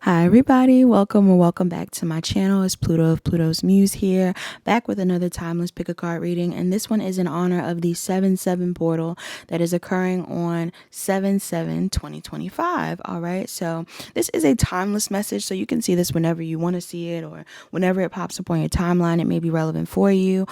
Hi everybody, welcome or welcome back to my channel. It's Pluto of Pluto's Muse here, back with another timeless pick a card reading, and this one is in honor of the 7/7 portal that is occurring on 7/7/2025. All right, so this is a timeless message, so you can see this whenever you want to see it or whenever it pops up on your timeline. It may be relevant for you,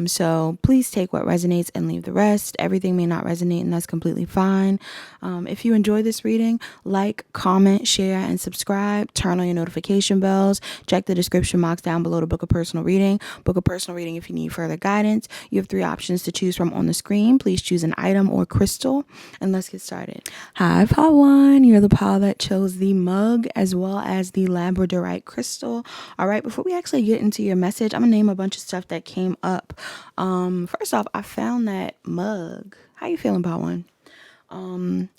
so please take what resonates and leave the rest. Everything may not resonate, and that's completely fine. If you enjoy this reading, like, comment, share, and subscribe. Turn on your notification bells. Check the description box down below to book a personal reading. Book a personal reading if you need further guidance. You have 3 options to choose from on the screen. Please choose an item or crystal, and let's get started. Hi, Pile 1. You're the pile that chose the mug as well as the Labradorite crystal. All right, before we actually get into your message, I'm going to name a bunch of stuff that came up. First off, I found that mug. How you feeling, Pile 1?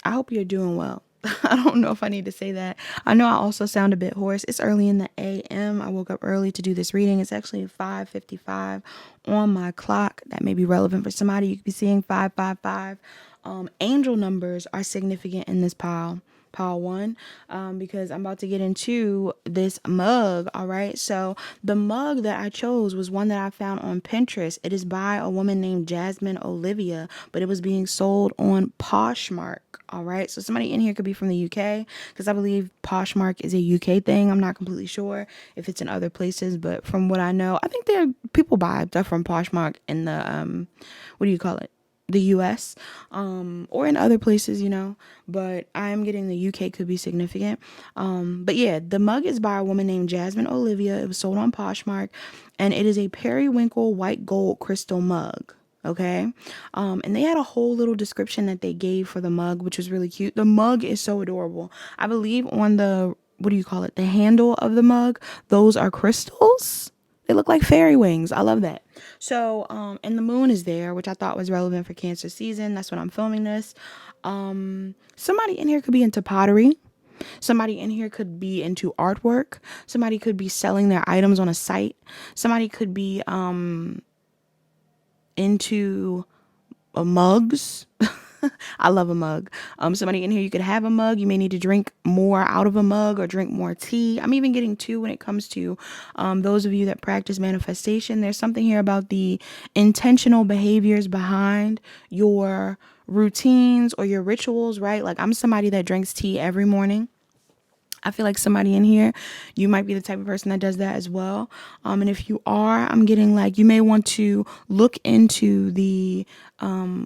I hope you're doing well. I don't know if I need to say that. I know I also sound a bit hoarse. It's early in the AM. I woke up early to do this reading. It's actually 5:55 on my clock. That may be relevant for somebody. You could be seeing 555. Angel numbers are significant in this pile 1, because I'm about to get into this mug. All right, so the mug that I chose was one that I found on Pinterest. It is by a woman named Jasmine Olivia, but it was being sold on Poshmark. All right, so somebody in here could be from the UK, because I believe Poshmark is a UK thing. I'm not completely sure if it's in other places, but from what I know, I think people buy stuff from Poshmark in the what do you call it, the US, or in other places, but I'm getting the UK could be significant. But yeah, the mug is by a woman named Jasmine Olivia. It was sold on Poshmark, and it is a periwinkle white gold crystal mug. Okay. And they had a whole little description that they gave for the mug, which was really cute. The mug is so adorable. I believe on the, what do you call it, the handle of the mug, those are crystals. They look like fairy wings. I love that. So, and the moon is there, which I thought was relevant for Cancer season. That's when I'm filming this. Somebody in here could be into pottery. Somebody in here could be into artwork. Somebody could be selling their items on a site. Somebody could be into mugs. I love a mug. Somebody in here, you could have a mug. You may need to drink more out of a mug or drink more tea. I'm even getting 2 when it comes to those of you that practice manifestation. There's something here about the intentional behaviors behind your routines or your rituals, right? Like, I'm somebody that drinks tea every morning. I feel like somebody in here, you might be the type of person that does that as well. And if you are, I'm getting like you may want to look into the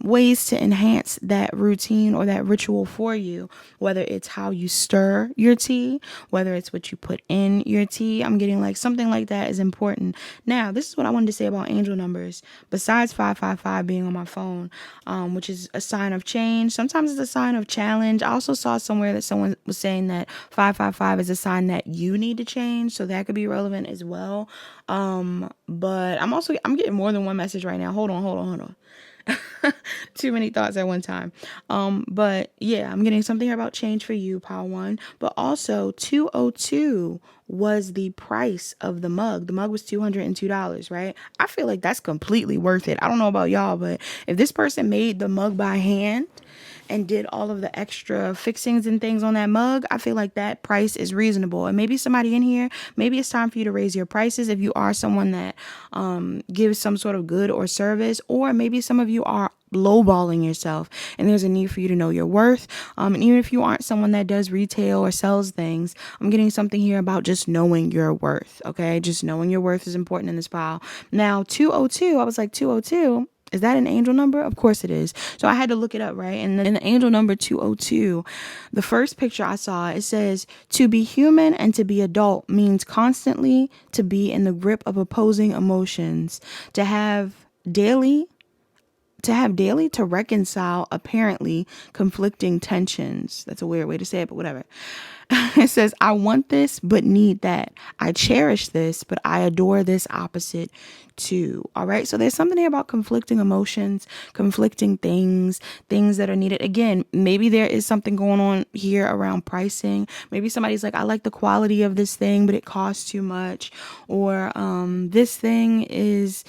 ways to enhance that routine or that ritual for you, whether it's how you stir your tea, whether it's what you put in your tea. I'm getting like something like that is important. Now, this is what I wanted to say about angel numbers. Besides 555 being on my phone, which is a sign of change, sometimes it's a sign of challenge. I also saw somewhere that someone was saying that 555 is a sign that you need to change, so that could be relevant as well. But I'm getting more than one message right now. Hold on. Too many thoughts at one time. But yeah, I'm getting something here about change for you, Pile 1. But also 202 was the price of the mug. The mug was $202, right? I feel like that's completely worth it. I don't know about y'all, but if this person made the mug by hand and did all of the extra fixings and things on that mug, I feel like that price is reasonable. And maybe somebody in here, maybe it's time for you to raise your prices if you are someone that gives some sort of good or service, or maybe some of you are lowballing yourself and there's a need for you to know your worth. And even if you aren't someone that does retail or sells things, I'm getting something here about just knowing your worth. Okay, just knowing your worth is important in this pile. Now 202, I was like, 202, is that an angel number? Of course it is. So I had to look it up, right? And then the angel number 202, the first picture I saw, it says, to be human and to be adult means constantly to be in the grip of opposing emotions, to have daily to reconcile apparently conflicting tensions. That's a weird way to say it, but whatever. It says, I want this, but need that. I cherish this, but I adore this opposite too. All right. So there's something about conflicting emotions, conflicting things that are needed. Again, maybe there is something going on here around pricing. Maybe somebody's like, I like the quality of this thing, but it costs too much. Or this thing is,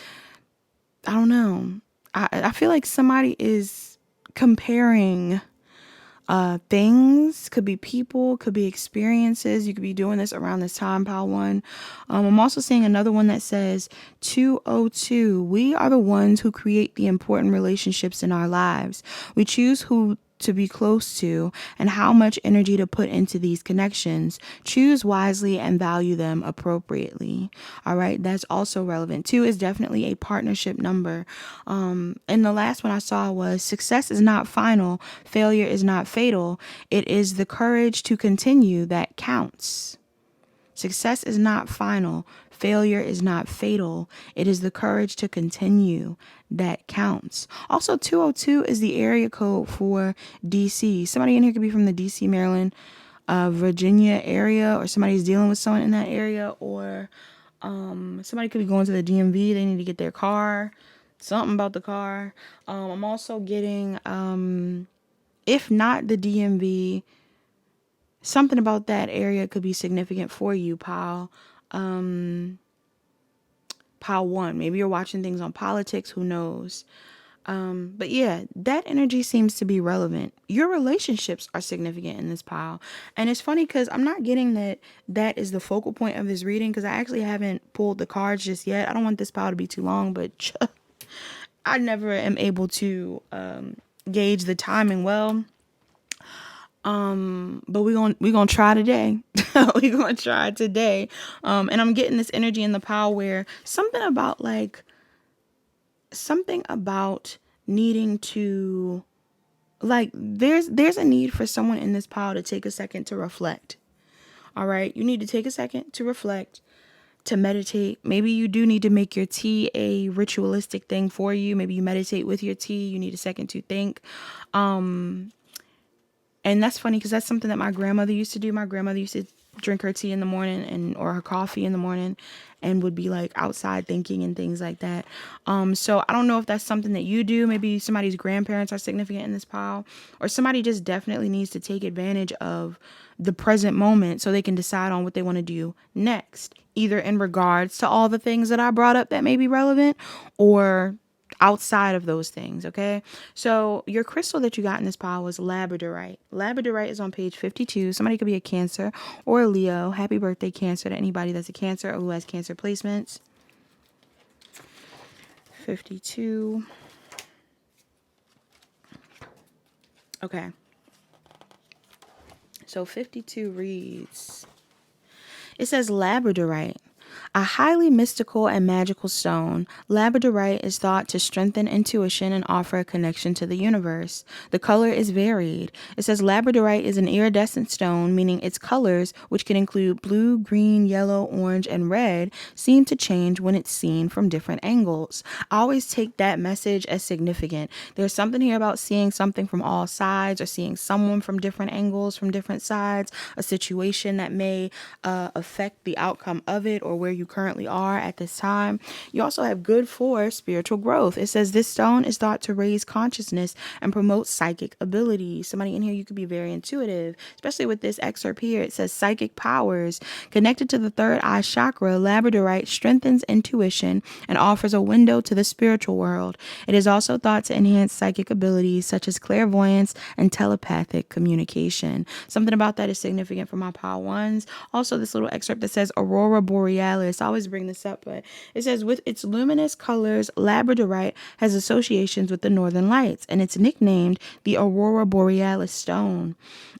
I don't know. I feel like somebody is comparing things, could be people, could be experiences. You could be doing this around this time, pile one. I'm also seeing another one that says 202. We are the ones who create the important relationships in our lives. We choose who to be close to and how much energy to put into these connections. Choose wisely and value them appropriately. All right, that's also relevant. 2 is definitely a partnership number. And the last one I saw was success is not final, failure is not fatal. It is the courage to continue that counts. Success is not final. Failure is not fatal. It is the courage to continue that counts. Also, 202 is the area code for DC. Somebody in here could be from the DC, Maryland, Virginia area, or somebody's dealing with someone in that area, or somebody could be going to the DMV. They need to get their car. Something about the car. I'm also getting, if not the DMV, something about that area could be significant for you, pal. Pile one. Maybe you're watching things on politics. Who knows? But yeah, that energy seems to be relevant. Your relationships are significant in this pile. And it's funny because I'm not getting that that is the focal point of this reading, because I actually haven't pulled the cards just yet. I don't want this pile to be too long, but I never am able to gauge the timing well. But we're gonna try today. We're gonna try today. And I'm getting this energy in the pile where something about needing to, like, there's a need for someone in this pile to take a second to reflect. All right, you need to take a second to reflect, to meditate. Maybe you do need to make your tea a ritualistic thing for you. Maybe you meditate with your tea. You need a second to think. And that's funny because that's something that my grandmother used to do. My grandmother used to drink her tea in the morning or her coffee in the morning, and would be like outside thinking and things like that. So I don't know if that's something that you do. Maybe somebody's grandparents are significant in this pile, or somebody just definitely needs to take advantage of the present moment so they can decide on what they want to do next, either in regards to all the things that I brought up that may be relevant, or outside of those things. Okay, so your crystal that you got in this pile was labradorite. Labradorite is on page 52. Somebody could be a Cancer or a Leo. Happy birthday, Cancer, to anybody that's a Cancer or who has Cancer placements. 52. Okay, so 52 reads, it says labradorite. A highly mystical and magical stone, labradorite is thought to strengthen intuition and offer a connection to the universe. The color is varied. It says labradorite is an iridescent stone, meaning its colors, which can include blue, green, yellow, orange, and red, seem to change when it's seen from different angles. I always take that message as significant. There's something here about seeing something from all sides, or seeing someone from different angles, from different sides, a situation that may affect the outcome of it, or where you currently are at this time. You also have good for spiritual growth. It says this stone is thought to raise consciousness and promote psychic abilities. Somebody in here, you could be very intuitive, especially with this excerpt here. It says psychic powers. Connected to the third eye chakra, labradorite strengthens intuition and offers a window to the spiritual world. It is also thought to enhance psychic abilities such as clairvoyance and telepathic communication. Something about that is significant for my pile ones. Also, this little excerpt that says aurora borealis. I always bring this up, but it says with its luminous colors, labradorite has associations with the northern lights, and it's nicknamed the aurora borealis stone.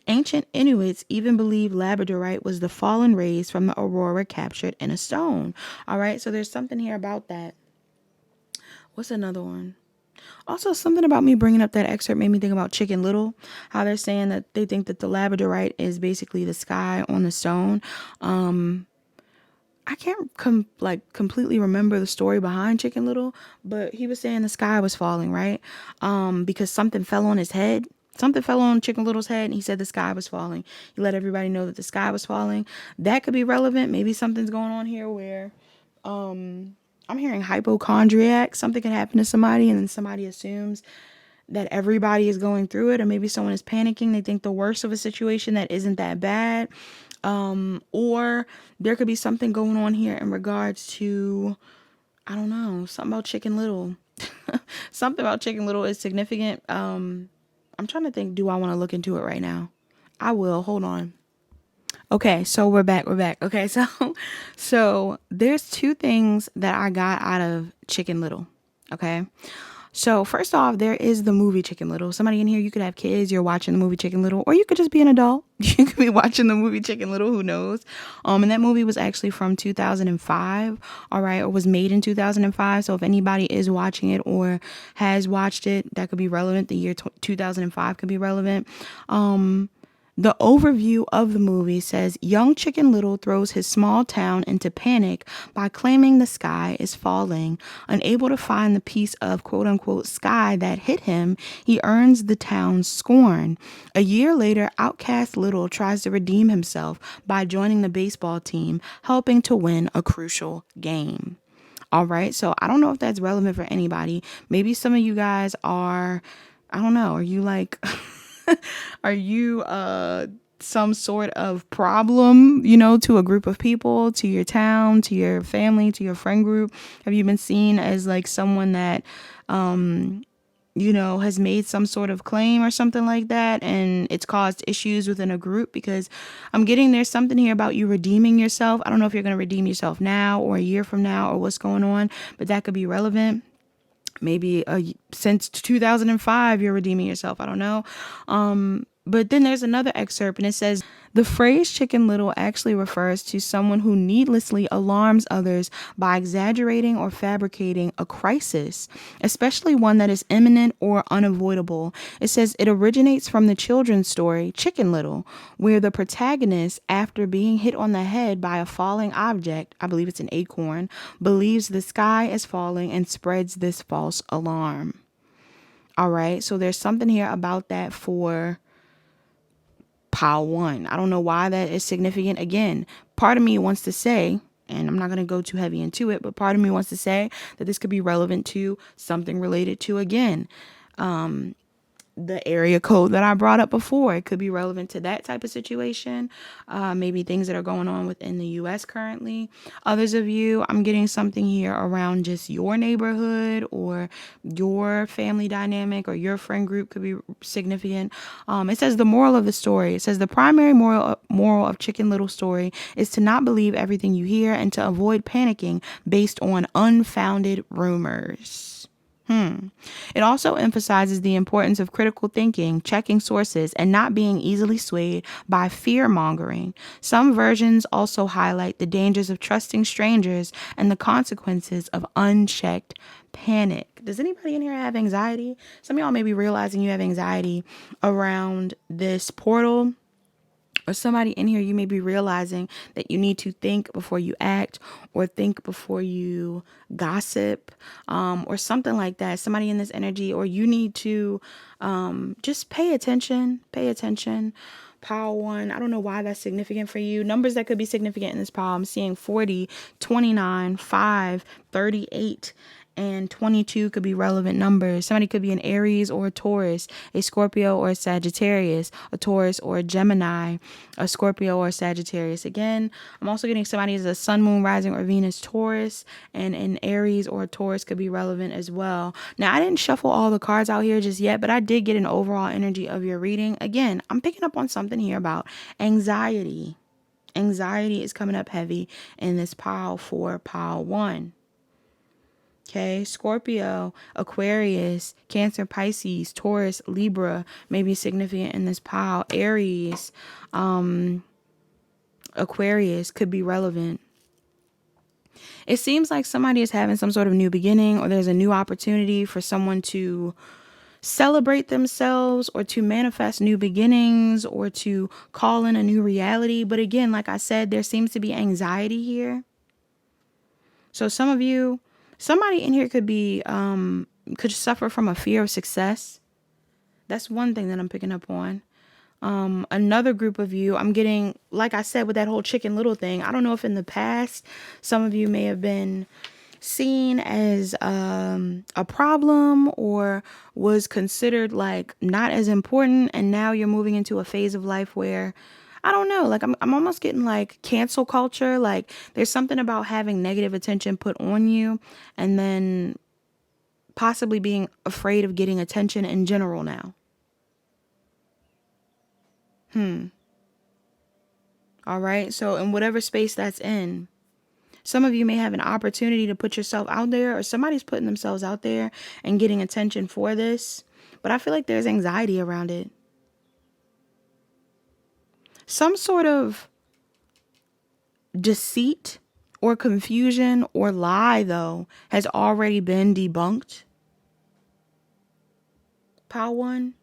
Ancient Inuits even believe labradorite was the fallen rays from the aurora captured in a stone. All right, so there's something here about that. What's another one? Also, something about me bringing up that excerpt made me think about Chicken Little, how they're saying that they think that the labradorite is basically the sky on the stone. I can't completely remember the story behind Chicken Little, but he was saying the sky was falling, right? Because something fell on his head. Something fell on Chicken Little's head, and he said the sky was falling. He let everybody know that the sky was falling. That could be relevant. Maybe something's going on here where I'm hearing hypochondriac. Something could happen to somebody, and then somebody assumes that everybody is going through it, or maybe someone is panicking. They think the worst of a situation that isn't that bad. Or there could be something going on here in regards to, I don't know, something about Chicken Little. Something about Chicken Little is significant. I'm trying to think, do I want to look into it right now? I will. Hold on. Okay, so we're back. We're back. Okay, so so there's two things that I got out of Chicken Little. Okay. So first off, there is the movie Chicken Little. Somebody in here, you could have kids, you're watching the movie Chicken Little, or you could just be an adult. You could be watching the movie Chicken Little, who knows? And that movie was actually from 2005, all right, or was made in 2005. So if anybody is watching it or has watched it, that could be relevant. The year 2005 could be relevant. The overview of the movie says young Chicken Little throws his small town into panic by claiming the sky is falling. Unable to find the piece of quote unquote sky that hit him, he earns the town's scorn. A year later, outcast Little tries to redeem himself by joining the baseball team, helping to win a crucial game. All right, so I don't know if that's relevant for anybody. Maybe some of you guys are, I don't know, are you like... Are you some sort of problem, to a group of people, to your town, to your family, to your friend group? Have you been seen as like someone that, has made some sort of claim or something like that, and it's caused issues within a group? Because I'm getting there's something here about you redeeming yourself. I don't know if you're going to redeem yourself now or a year from now or what's going on, but that could be relevant. Maybe since 2005, you're redeeming yourself. I don't know. But then there's another excerpt and it says, the phrase Chicken Little actually refers to someone who needlessly alarms others by exaggerating or fabricating a crisis, especially one that is imminent or unavoidable. It says it originates from the children's story Chicken Little, where the protagonist, after being hit on the head by a falling object, I believe it's an acorn, believes the sky is falling and spreads this false alarm. All right, so there's something here about that for pile one. I don't know why that is significant. Again, part of me wants to say, and I'm not going to go too heavy into it, but part of me wants to say that this could be relevant to something related to, again, the area code that I brought up before. It could be relevant to that type of situation. Maybe things that are going on within the U.S. currently. Others of you, I'm getting something here around just your neighborhood or your family dynamic or your friend group could be significant. It says the moral of the story. It says the primary moral of Chicken Little story is to not believe everything you hear and to avoid panicking based on unfounded rumors. It also emphasizes the importance of critical thinking, checking sources, and not being easily swayed by fear-mongering. Some versions also highlight the dangers of trusting strangers and the consequences of unchecked panic. Does anybody in here have anxiety? Some of y'all may be realizing you have anxiety around this portal. Or somebody in here, you may be realizing that you need to think before you act or think before you gossip, or something like that. Somebody in this energy, or you need to just pay attention. Pile one, I don't know why that's significant for you. Numbers that could be significant in this pile, I'm seeing 40, 29, 5, 38. And 22 could be relevant numbers. Somebody could be an Aries or a Taurus, a Scorpio or a Sagittarius, a Taurus or a Gemini, a Scorpio or a Sagittarius. Again, I'm also getting somebody as a Sun, Moon, Rising, or Venus Taurus, and an Aries or a Taurus could be relevant as well. Now, I didn't shuffle all the cards out here just yet, but I did get an overall energy of your reading. Again, I'm picking up on something here about anxiety. Anxiety is coming up heavy in this pile for pile one. Okay, Scorpio, Aquarius, Cancer, Pisces, Taurus, Libra may be significant in this pile. Aries, Aquarius could be relevant. It seems like somebody is having some sort of new beginning, or there's a new opportunity for someone to celebrate themselves or to manifest new beginnings or to call in a new reality. But again, like I said, there seems to be anxiety here. So some of you, somebody in here could suffer from a fear of success. That's one thing that I'm picking up on. Another group of you, I'm getting, like I said, with that whole Chicken Little thing, I don't know if in the past, some of you may have been seen as a problem or was considered like not as important. And now you're moving into a phase of life where, I don't know, like I'm almost getting like cancel culture. Like there's something about having negative attention put on you and then possibly being afraid of getting attention in general now. All right. So in whatever space that's in, some of you may have an opportunity to put yourself out there, or somebody's putting themselves out there and getting attention for this. But I feel like there's anxiety around it. Some sort of deceit or confusion or lie, though, has already been debunked. Pile 1.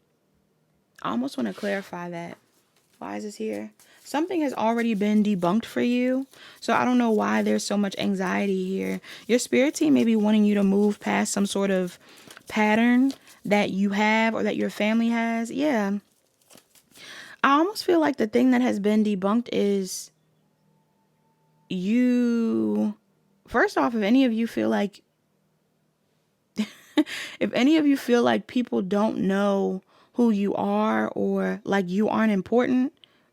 I almost want to clarify that. Why is this here? Something has already been debunked for you. So I don't know why there's so much anxiety here. Your spirit team may be wanting you to move past some sort of pattern that you have or that your family has. Yeah. I almost feel like the thing that has been debunked is you. First off, if any of you feel like people don't know who you are, or like you aren't important,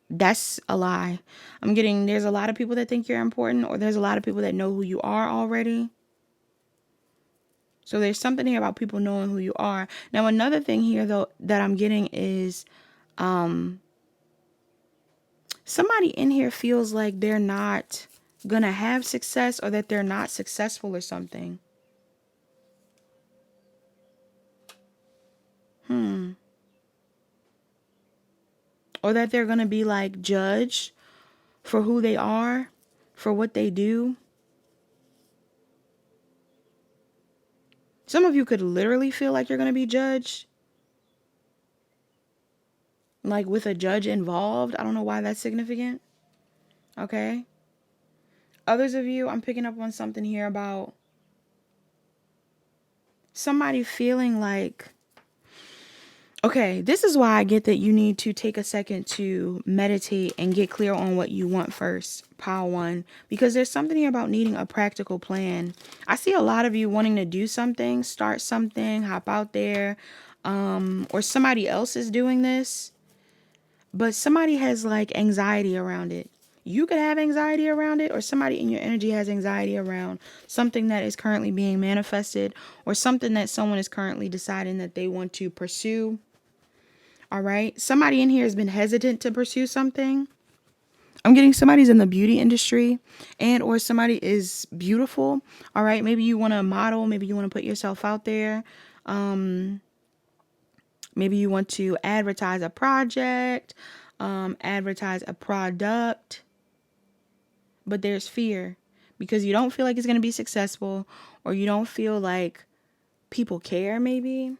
that's a lie. I'm getting, there's a lot of people that think you're important, or there's a lot of people that know who you are already. So there's something here about people knowing who you are. Now, another thing here, though, that I'm getting is somebody in here feels like they're not gonna have success, or that they're not successful or something. Or that they're gonna be like judged for who they are, for what they do. Some of you could literally feel like you're gonna be judged, like with a judge involved. I don't know why that's significant. Okay. Others of you, I'm picking up on something here about somebody feeling like, okay, this is why I get that you need to take a second to meditate and get clear on what you want first, pile 1, because there's something here about needing a practical plan. I see a lot of you wanting to do something, start something, hop out there, or somebody else is doing this, but somebody has like anxiety around it. You could have anxiety around it, or somebody in your energy has anxiety around something that is currently being manifested, or something that someone is currently deciding that they want to pursue. All right. Somebody in here has been hesitant to pursue something. I'm getting somebody's in the beauty industry, and or somebody is beautiful. All right. Maybe you want to model. Maybe you want to put yourself out there. Maybe you want to advertise a project, advertise a product. But there's fear because you don't feel like it's going to be successful, or you don't feel like people care, maybe.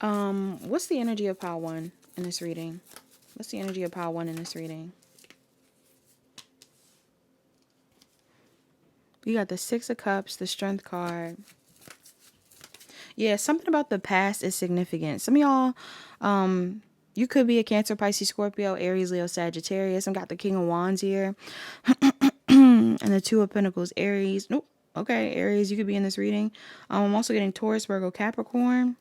What's the energy of pile 1 in this reading? What's the energy of pile 1 in this reading? You got the 6 of Cups, the Strength card. Yeah, something about the past is significant. Some of y'all, you could be a Cancer, Pisces, Scorpio, Aries, Leo, Sagittarius. I got the King of Wands here. And the 2 of Pentacles, Aries. Nope. Okay, Aries, you could be in this reading. I'm also getting Taurus, Virgo, Capricorn.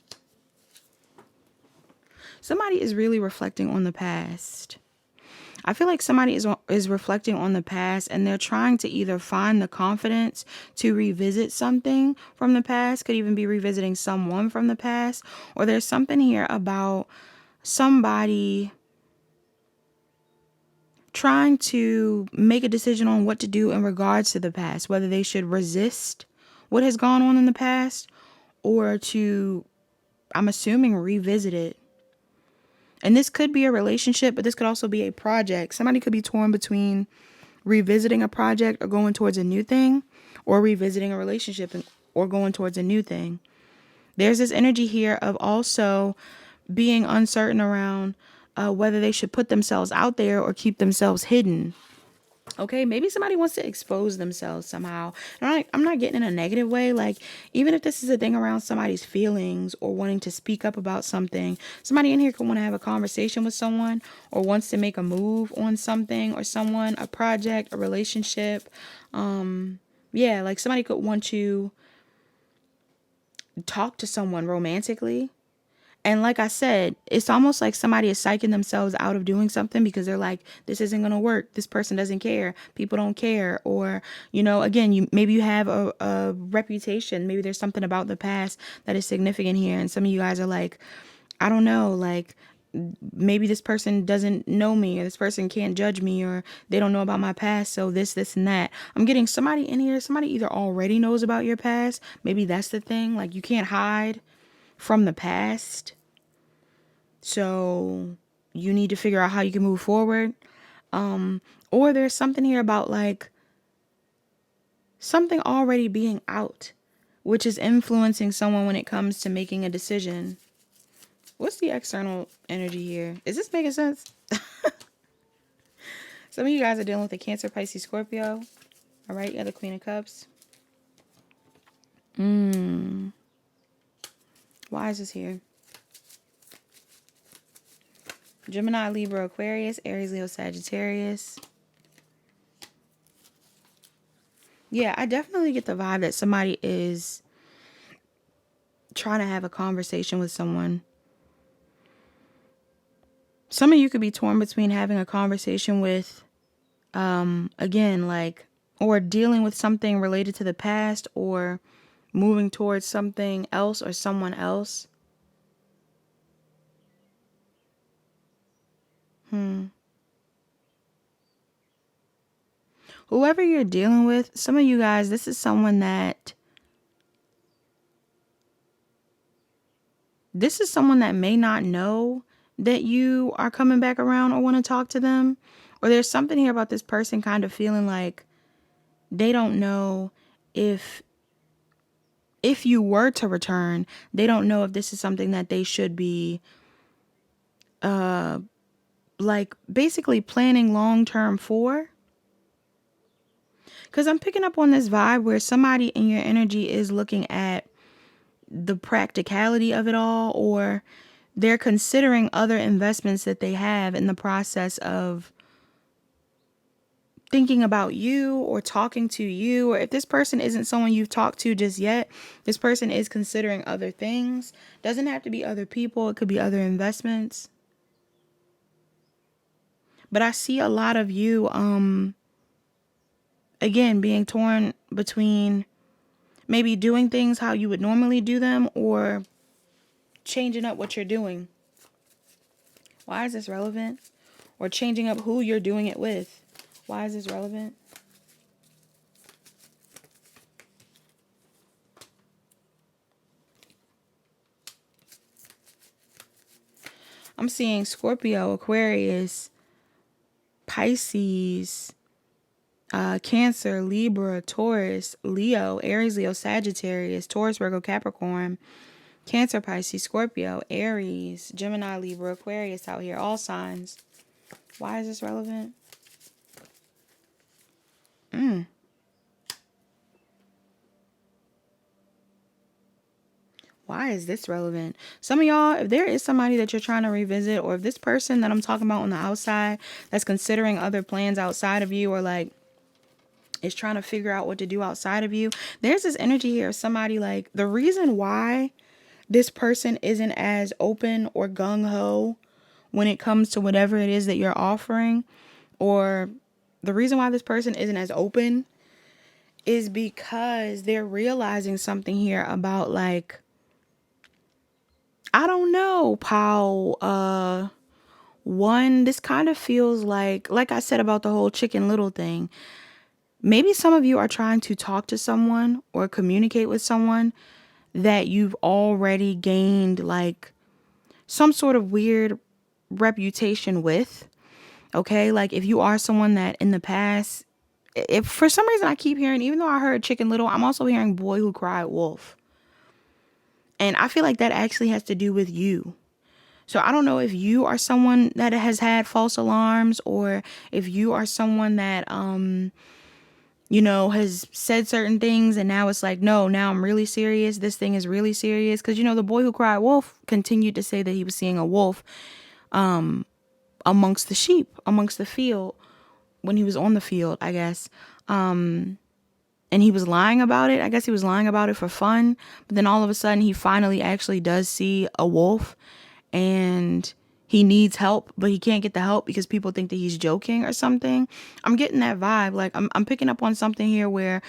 Somebody is really reflecting on the past. I feel like somebody is reflecting on the past, and they're trying to either find the confidence to revisit something from the past, could even be revisiting someone from the past, or there's something here about somebody trying to make a decision on what to do in regards to the past, whether they should resist what has gone on in the past, or to, I'm assuming, revisit it. And this could be a relationship, but this could also be a project. Somebody could be torn between revisiting a project or going towards a new thing, or revisiting a relationship or going towards a new thing. There's this energy here of also being uncertain around whether they should put themselves out there or keep themselves hidden. Okay, maybe somebody wants to expose themselves somehow. And I'm not getting in a negative way. Like, even if this is a thing around somebody's feelings or wanting to speak up about something, somebody in here could want to have a conversation with someone, or wants to make a move on something or someone, a project, a relationship. Yeah, like somebody could want to talk to someone romantically. And like I said, it's almost like somebody is psyching themselves out of doing something because they're like, this isn't going to work. This person doesn't care. People don't care. Or, again, maybe you have a reputation. Maybe there's something about the past that is significant here. And some of you guys are like, I don't know, like, maybe this person doesn't know me, or this person can't judge me, or they don't know about my past, so this and that. I'm getting somebody in here, somebody either already knows about your past, maybe that's the thing, like you can't hide from the past, so you need to figure out how you can move forward. Or there's something here about like something already being out, which is influencing someone when it comes to making a decision. What's the external energy here? Is this making sense? Some of you guys are dealing with a Cancer, Pisces, Scorpio. All right, you got the Queen of Cups. Why is this here? Gemini, Libra, Aquarius, Aries, Leo, Sagittarius. Yeah, I definitely get the vibe that somebody is trying to have a conversation with someone. Some of you could be torn between having a conversation with, again, like, or dealing with something related to the past, or moving towards something else or someone else. Whoever you're dealing with, some of you guys, this is someone that may not know that you are coming back around or want to talk to them. Or there's something here about this person kind of feeling like they don't know if you were to return, they don't know if this is something that they should be like basically planning long term for. Because I'm picking up on this vibe where somebody in your energy is looking at the practicality of it all, or they're considering other investments that they have in the process of thinking about you or talking to you. Or if this person isn't someone you've talked to just yet, this person is considering other things. Doesn't have to be other people. It could be other investments. But I see a lot of you, again, being torn between maybe doing things how you would normally do them, or changing up what you're doing. Why is this relevant? Or changing up who you're doing it with. Why is this relevant? I'm seeing Scorpio, Aquarius, Pisces, Cancer, Libra, Taurus, Leo, Aries, Leo, Sagittarius, Taurus, Virgo, Capricorn, Cancer, Pisces, Scorpio, Aries, Gemini, Libra, Aquarius out here. All signs. Why is this relevant? Why is this relevant? Some of y'all, if there is somebody that you're trying to revisit, or if this person that I'm talking about on the outside that's considering other plans outside of you, or like is trying to figure out what to do outside of you, there's this energy here of somebody like, the reason why this person isn't as open or gung-ho when it comes to whatever it is that you're offering, or the reason why this person isn't as open is because they're realizing something here about like, I don't know, Paul. One, this kind of feels like I said about the whole Chicken Little thing. Maybe some of you are trying to talk to someone or communicate with someone that you've already gained like some sort of weird reputation with. Okay, like if you are someone that in the past, if for some reason I keep hearing, even though I heard Chicken Little, I'm also hearing Boy Who Cried Wolf. And I feel like that actually has to do with you. So I don't know if you are someone that has had false alarms, or if you are someone that, has said certain things and now it's like, no, now I'm really serious. This thing is really serious. Because, the Boy Who Cried Wolf continued to say that he was seeing a wolf amongst the sheep, amongst the field, when he was on the field, I guess. And he was lying about it. I guess he was lying about it for fun. But then all of a sudden he finally actually does see a wolf, and he needs help, but he can't get the help because people think that he's joking or something. I'm getting that vibe. Like I'm picking up on something here where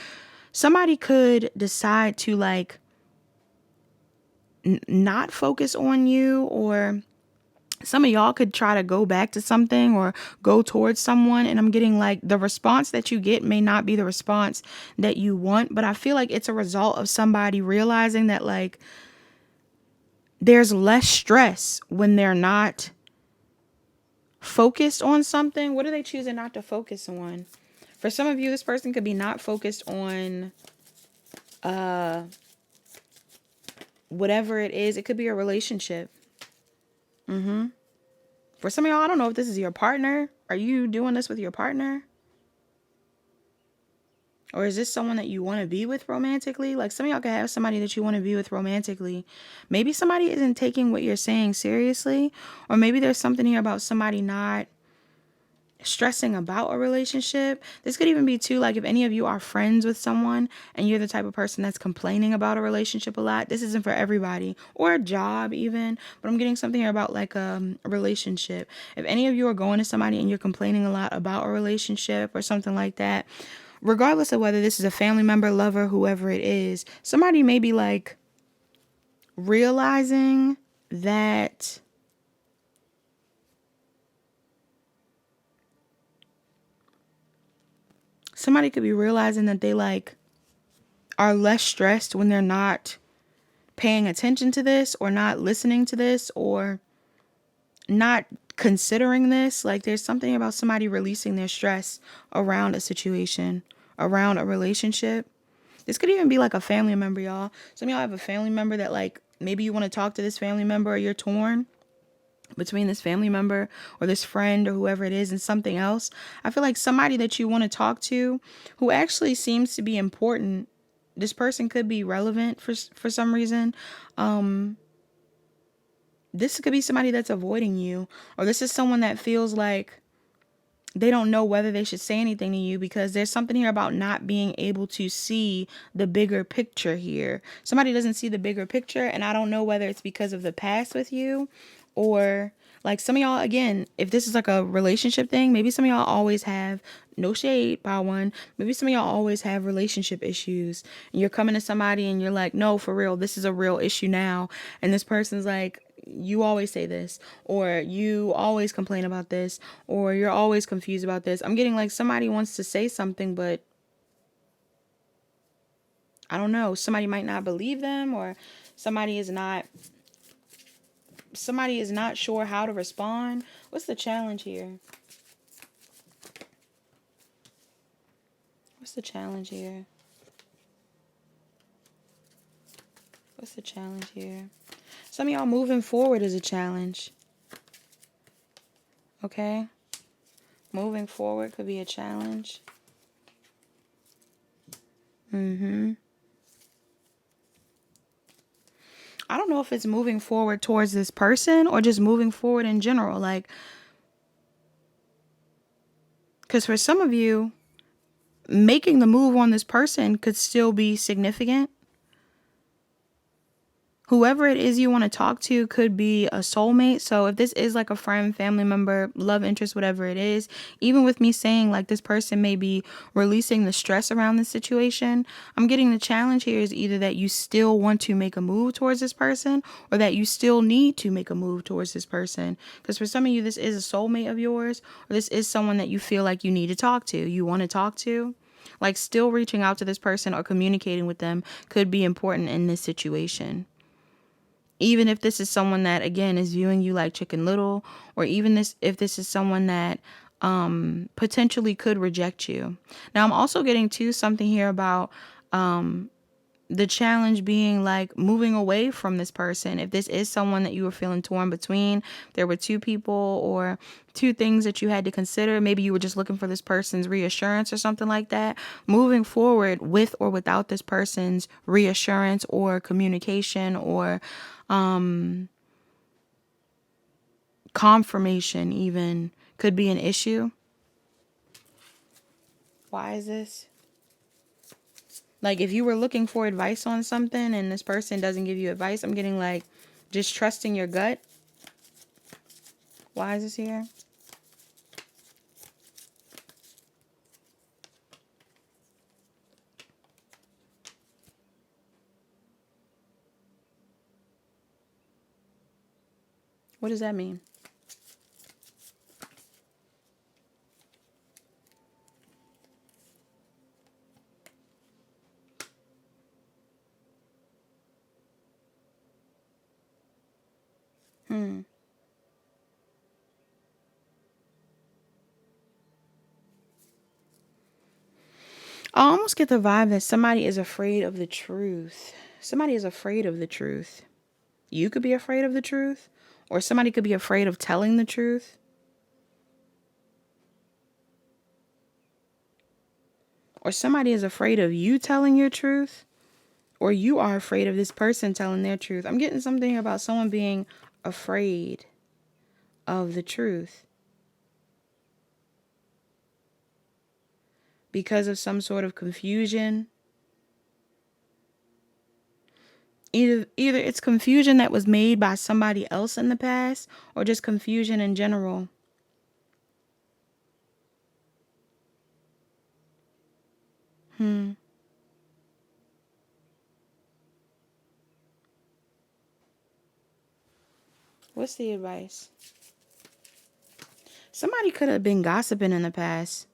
somebody could decide to like not focus on you, or some of y'all could try to go back to something or go towards someone, and I'm getting like the response that you get may not be the response that you want, but I feel like it's a result of somebody realizing that like there's less stress when they're not focused on something. What are they choosing not to focus on? For some of you, this person could be not focused on whatever it is. It could be a relationship. For some of y'all, I don't know if this is your partner. Are you doing this with your partner? Or is this someone that you want to be with romantically? Like some of y'all could have somebody that you want to be with romantically. Maybe somebody isn't taking what you're saying seriously. Or maybe there's something here about somebody not stressing about a relationship. This could even be too, like if any of you are friends with someone and you're the type of person that's complaining about a relationship a lot. This isn't for everybody, or a job even, but I'm getting something here about like a relationship. If any of you are going to somebody and you're complaining a lot about a relationship or something like that, regardless of whether this is a family member, lover, whoever it is, somebody may be like realizing that somebody could be realizing that they like are less stressed when they're not paying attention to this or not listening to this or not considering this. Like there's something about somebody releasing their stress around a situation, around a relationship. This could even be like a family member, y'all. Some of y'all have a family member that like maybe you want to talk to this family member, or you're torn between this family member or this friend or whoever it is and something else. I feel like somebody that you want to talk to who actually seems to be important. This person could be relevant for some reason. This could be somebody that's avoiding you, or this is someone that feels like they don't know whether they should say anything to you, because there's something here about not being able to see the bigger picture here. Somebody doesn't see the bigger picture, and I don't know whether it's because of the past with you, or like some of y'all, again, if this is like a relationship thing, maybe some of y'all always have, no shade by one, maybe some of y'all always have relationship issues, and you're coming to somebody and you're like, no, for real, this is a real issue now. And this person's like, you always say this, or you always complain about this, or you're always confused about this. I'm getting like somebody wants to say something, but I don't know. Somebody might not believe them, or somebody is not sure how to respond. What's the challenge here? What's the challenge here? What's the challenge here? Some of y'all moving forward is a challenge. Okay? Moving forward could be a challenge. I don't know if it's moving forward towards this person or just moving forward in general. Like, because for some of you, making the move on this person could still be significant. Whoever it is you want to talk to could be a soulmate. So if this is like a friend, family member, love interest, whatever it is, even with me saying like this person may be releasing the stress around this situation, I'm getting the challenge here is either that you still want to make a move towards this person, or that you still need to make a move towards this person. Because for some of you, this is a soulmate of yours, or this is someone that you feel like you need to talk to, you want to talk to. Like still reaching out to this person or communicating with them could be important in this situation. Even if this is someone that, again, is viewing you like Chicken Little, or even if this is someone that potentially could reject you. Now, I'm also getting to something here about the challenge being like moving away from this person. If this is someone that you were feeling torn between, there were two people or two things that you had to consider. Maybe you were just looking for this person's reassurance or something like that. Moving forward with or without this person's reassurance or communication or confirmation even could be an issue. Why is this? Like if you were looking for advice on something and this person doesn't give you advice, I'm getting like just trusting your gut. Why is this here? What does that mean? I almost get the vibe that somebody is afraid of the truth. Somebody is afraid of the truth. You could be afraid of the truth, or somebody could be afraid of telling the truth, or somebody is afraid of you telling your truth, or you are afraid of this person telling their truth. I'm getting something about someone being afraid of the truth because of some sort of confusion. Either it's confusion that was made by somebody else in the past, or just confusion in general. What's the advice? Somebody could have been gossiping in the past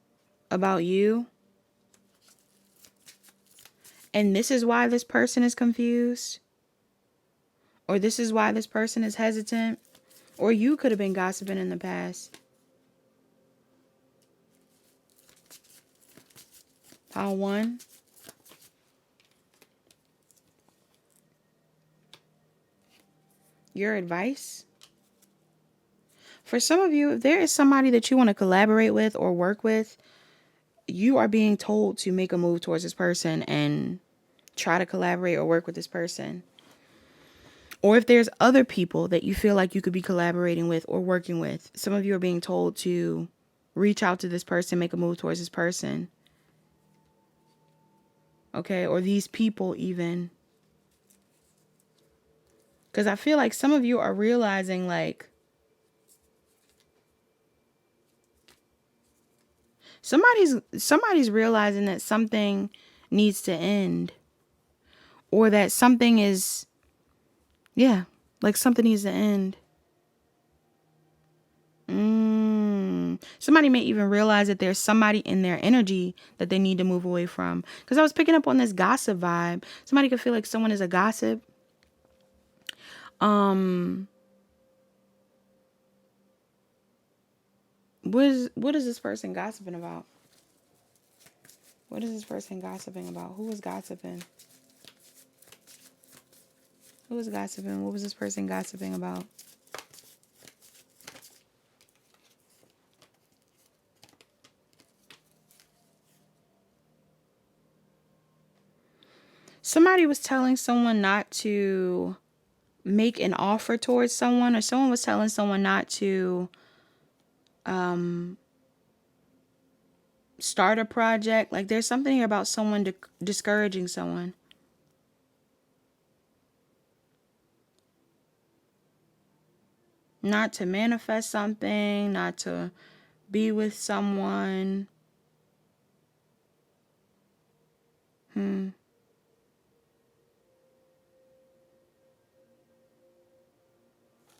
about you, and this is why this person is confused, or this is why this person is hesitant, or you could have been gossiping in the past. Pile 1. Your advice? For some of you, if there is somebody that you want to collaborate with or work with, you are being told to make a move towards this person and try to collaborate or work with this person. Or if there's other people that you feel like you could be collaborating with or working with, some of you are being told to reach out to this person, make a move towards this person. Okay, or these people even. Because I feel like some of you are realizing, like, somebody's realizing that something needs to end, or that something is, yeah, like something needs to end. Somebody may even realize that there's somebody in their energy that they need to move away from. Because I was picking up on this gossip vibe. Somebody could feel like someone is a gossip. What is this person gossiping about? What is this person gossiping about? Who was gossiping? Who was gossiping? What was this person gossiping about? Somebody was telling someone not to make an offer towards someone, or someone was telling someone not to start a project. Like, there's something here about someone discouraging someone. Not to manifest something, not to be with someone.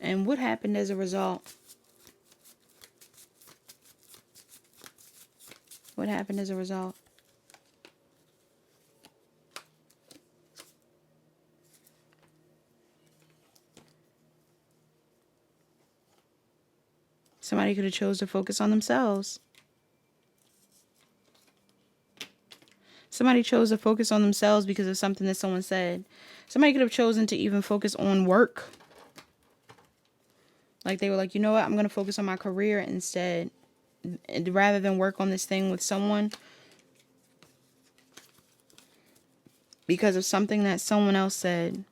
And what happened as a result? What happened as a result? Somebody could have chose to focus on themselves. Somebody chose to focus on themselves because of something that someone said. Somebody could have chosen to even focus on work. Like, they were like, you know what? I'm going to focus on my career instead, rather than work on this thing with someone because of something that someone else said.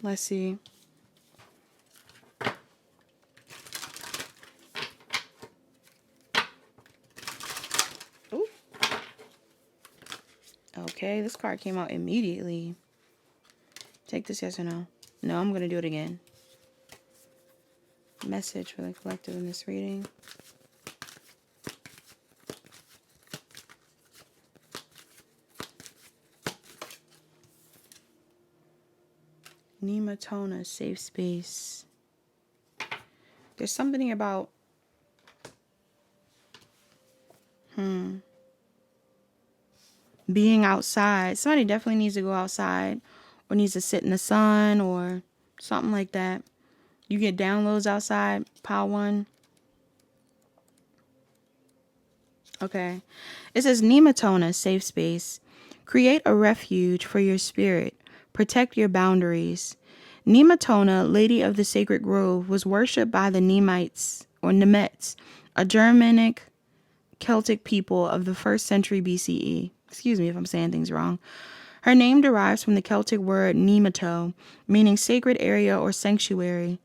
Let's see. Ooh. Okay, this card came out immediately. Take this, yes or no? No, I'm going to do it again. Message for the collective in this reading. Nematona, safe space. There's something about being outside. Somebody definitely needs to go outside or needs to sit in the sun or something like that. You get downloads outside, pile 1. Okay. It says Nematona, safe space. Create a refuge for your spirit. Protect your boundaries. Nematona, Lady of the Sacred Grove, was worshipped by the Nemites or Nemets, a Germanic Celtic people of the 1st century BCE. Excuse me if I'm saying things wrong. Her name derives from the Celtic word nemato, meaning sacred area or sanctuary.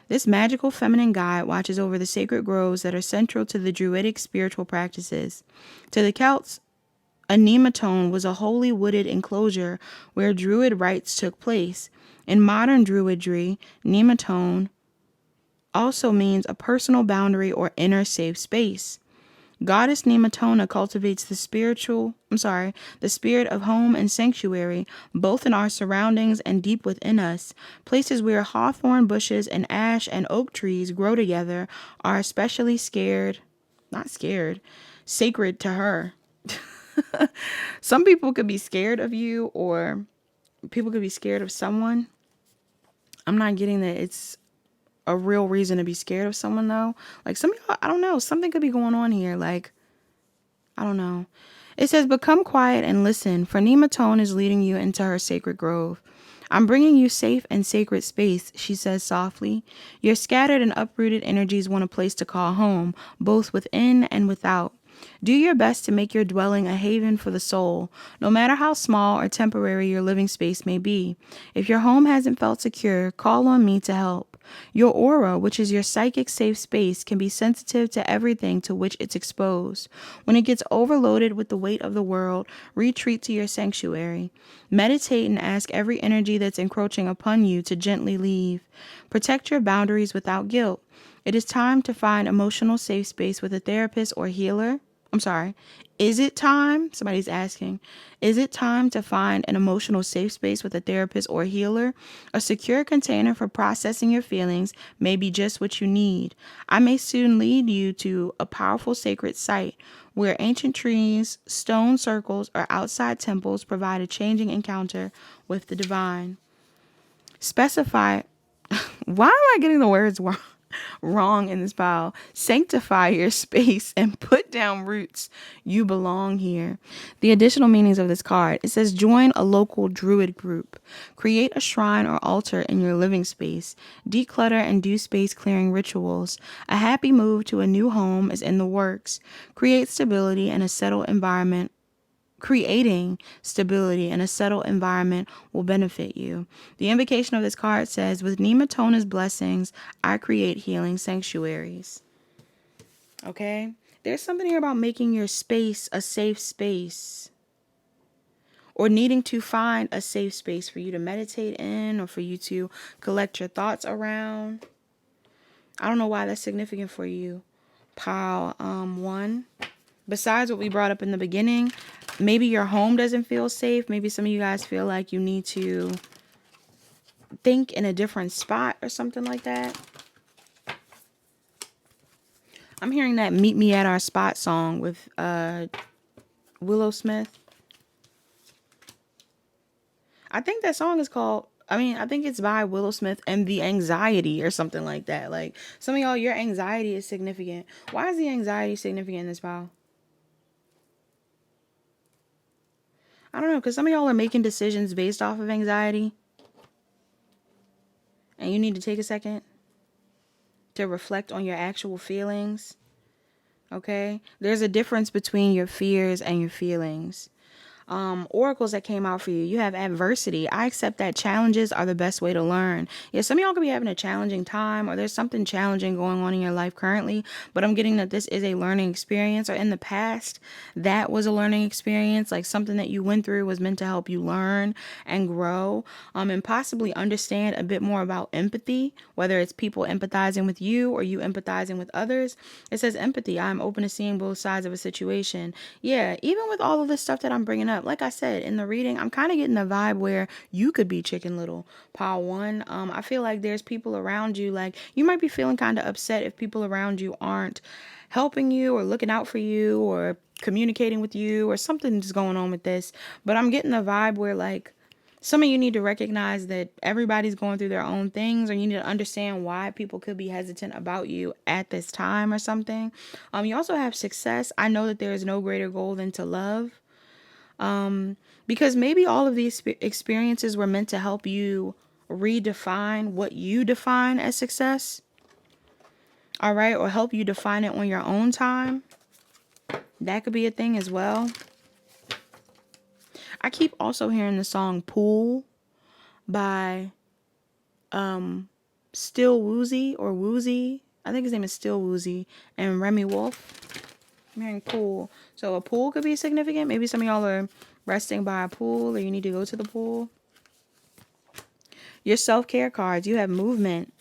This magical feminine guide watches over the sacred groves that are central to the Druidic spiritual practices. To the Celts, a nematone was a holy wooded enclosure where Druid rites took place. In modern Druidry, nematone also means a personal boundary or inner safe space. Goddess Nematona cultivates the spirit of home and sanctuary, both in our surroundings and deep within us. Places where hawthorn bushes and ash and oak trees grow together are especially sacred to her. Some people could be scared of you, or people could be scared of someone. I'm not getting that it's a real reason to be scared of someone, though. Like, some of y'all, I don't know, something could be going on here. Like, I don't know. It says, become quiet and listen, for Nematone is leading you into her sacred grove. I'm bringing you safe and sacred space, she says softly. Your scattered and uprooted energies want a place to call home, both within and without. Do your best to make your dwelling a haven for the soul, no matter how small or temporary your living space may be. If your home hasn't felt secure, call on me to help. Your aura, which is your psychic safe space, can be sensitive to everything to which it's exposed. When it gets overloaded with the weight of the world, retreat to your sanctuary. Meditate and ask every energy that's encroaching upon you to gently leave. Protect your boundaries without guilt. It is time to find emotional safe space with a therapist or healer. I'm sorry. Is it time? Somebody's asking. Is it time to find an emotional safe space with a therapist or healer? A secure container for processing your feelings may be just what you need. I may soon lead you to a powerful sacred site where ancient trees, stone circles, or outside temples provide a changing encounter with the divine. Specify. Why am I getting the words wrong in this pile? Sanctify your space and put down roots. You belong here. The additional meanings of this card. It says join a local druid group. Create a shrine or altar in your living space. Declutter and do space clearing rituals. A happy move to a new home is in the works. Create stability and a settled environment. Creating stability in a settled environment will benefit you. The invocation of this card says, with Nematona's blessings, I create healing sanctuaries. Okay? There's something here about making your space a safe space, or needing to find a safe space for you to meditate in, or for you to collect your thoughts around. I don't know why that's significant for you. Pile 1. Besides what we brought up in the beginning, maybe your home doesn't feel safe. Maybe some of you guys feel like you need to think in a different spot or something like that. I'm hearing that Meet Me at Our Spot song with Willow Smith. I think that song is called, I think it's by Willow Smith and The Anxiety or something like that. Like, some of y'all, your anxiety is significant. Why is the anxiety significant in this file? I don't know, because some of y'all are making decisions based off of anxiety. And you need to take a second to reflect on your actual feelings. Okay? There's a difference between your fears and your feelings. Oracles that came out for you. You have adversity. I accept that challenges are the best way to learn. Yeah, some of y'all could be having a challenging time, or there's something challenging going on in your life currently, but I'm getting that this is a learning experience, or in the past, that was a learning experience. Like, something that you went through was meant to help you learn and grow, and possibly understand a bit more about empathy, whether it's people empathizing with you or you empathizing with others. It says empathy. I'm open to seeing both sides of a situation. Yeah, even with all of this stuff that I'm bringing up, like I said in the reading, I'm kind of getting a vibe where you could be Chicken Little. Pile 1. I feel like there's people around you, like, you might be feeling kind of upset if people around you aren't helping you or looking out for you or communicating with you, or something's going on with this. But I'm getting a vibe where, like, Some of you need to recognize that everybody's going through their own things, or you need to understand why people could be hesitant about you at this time or something. You also have success. I know that there is no greater goal than to love. Because maybe all of these experiences were meant to help you redefine what you define as success. All right, or help you define it on your own time. That could be a thing as well. I keep also hearing the song Pool by Still Woozy or Woozy. I think his name is Still Woozy and Remy Wolf. I'm hearing pool. So a pool could be significant. Maybe some of y'all are resting by a pool or you need to go to the pool. Your self-care cards. You have movement.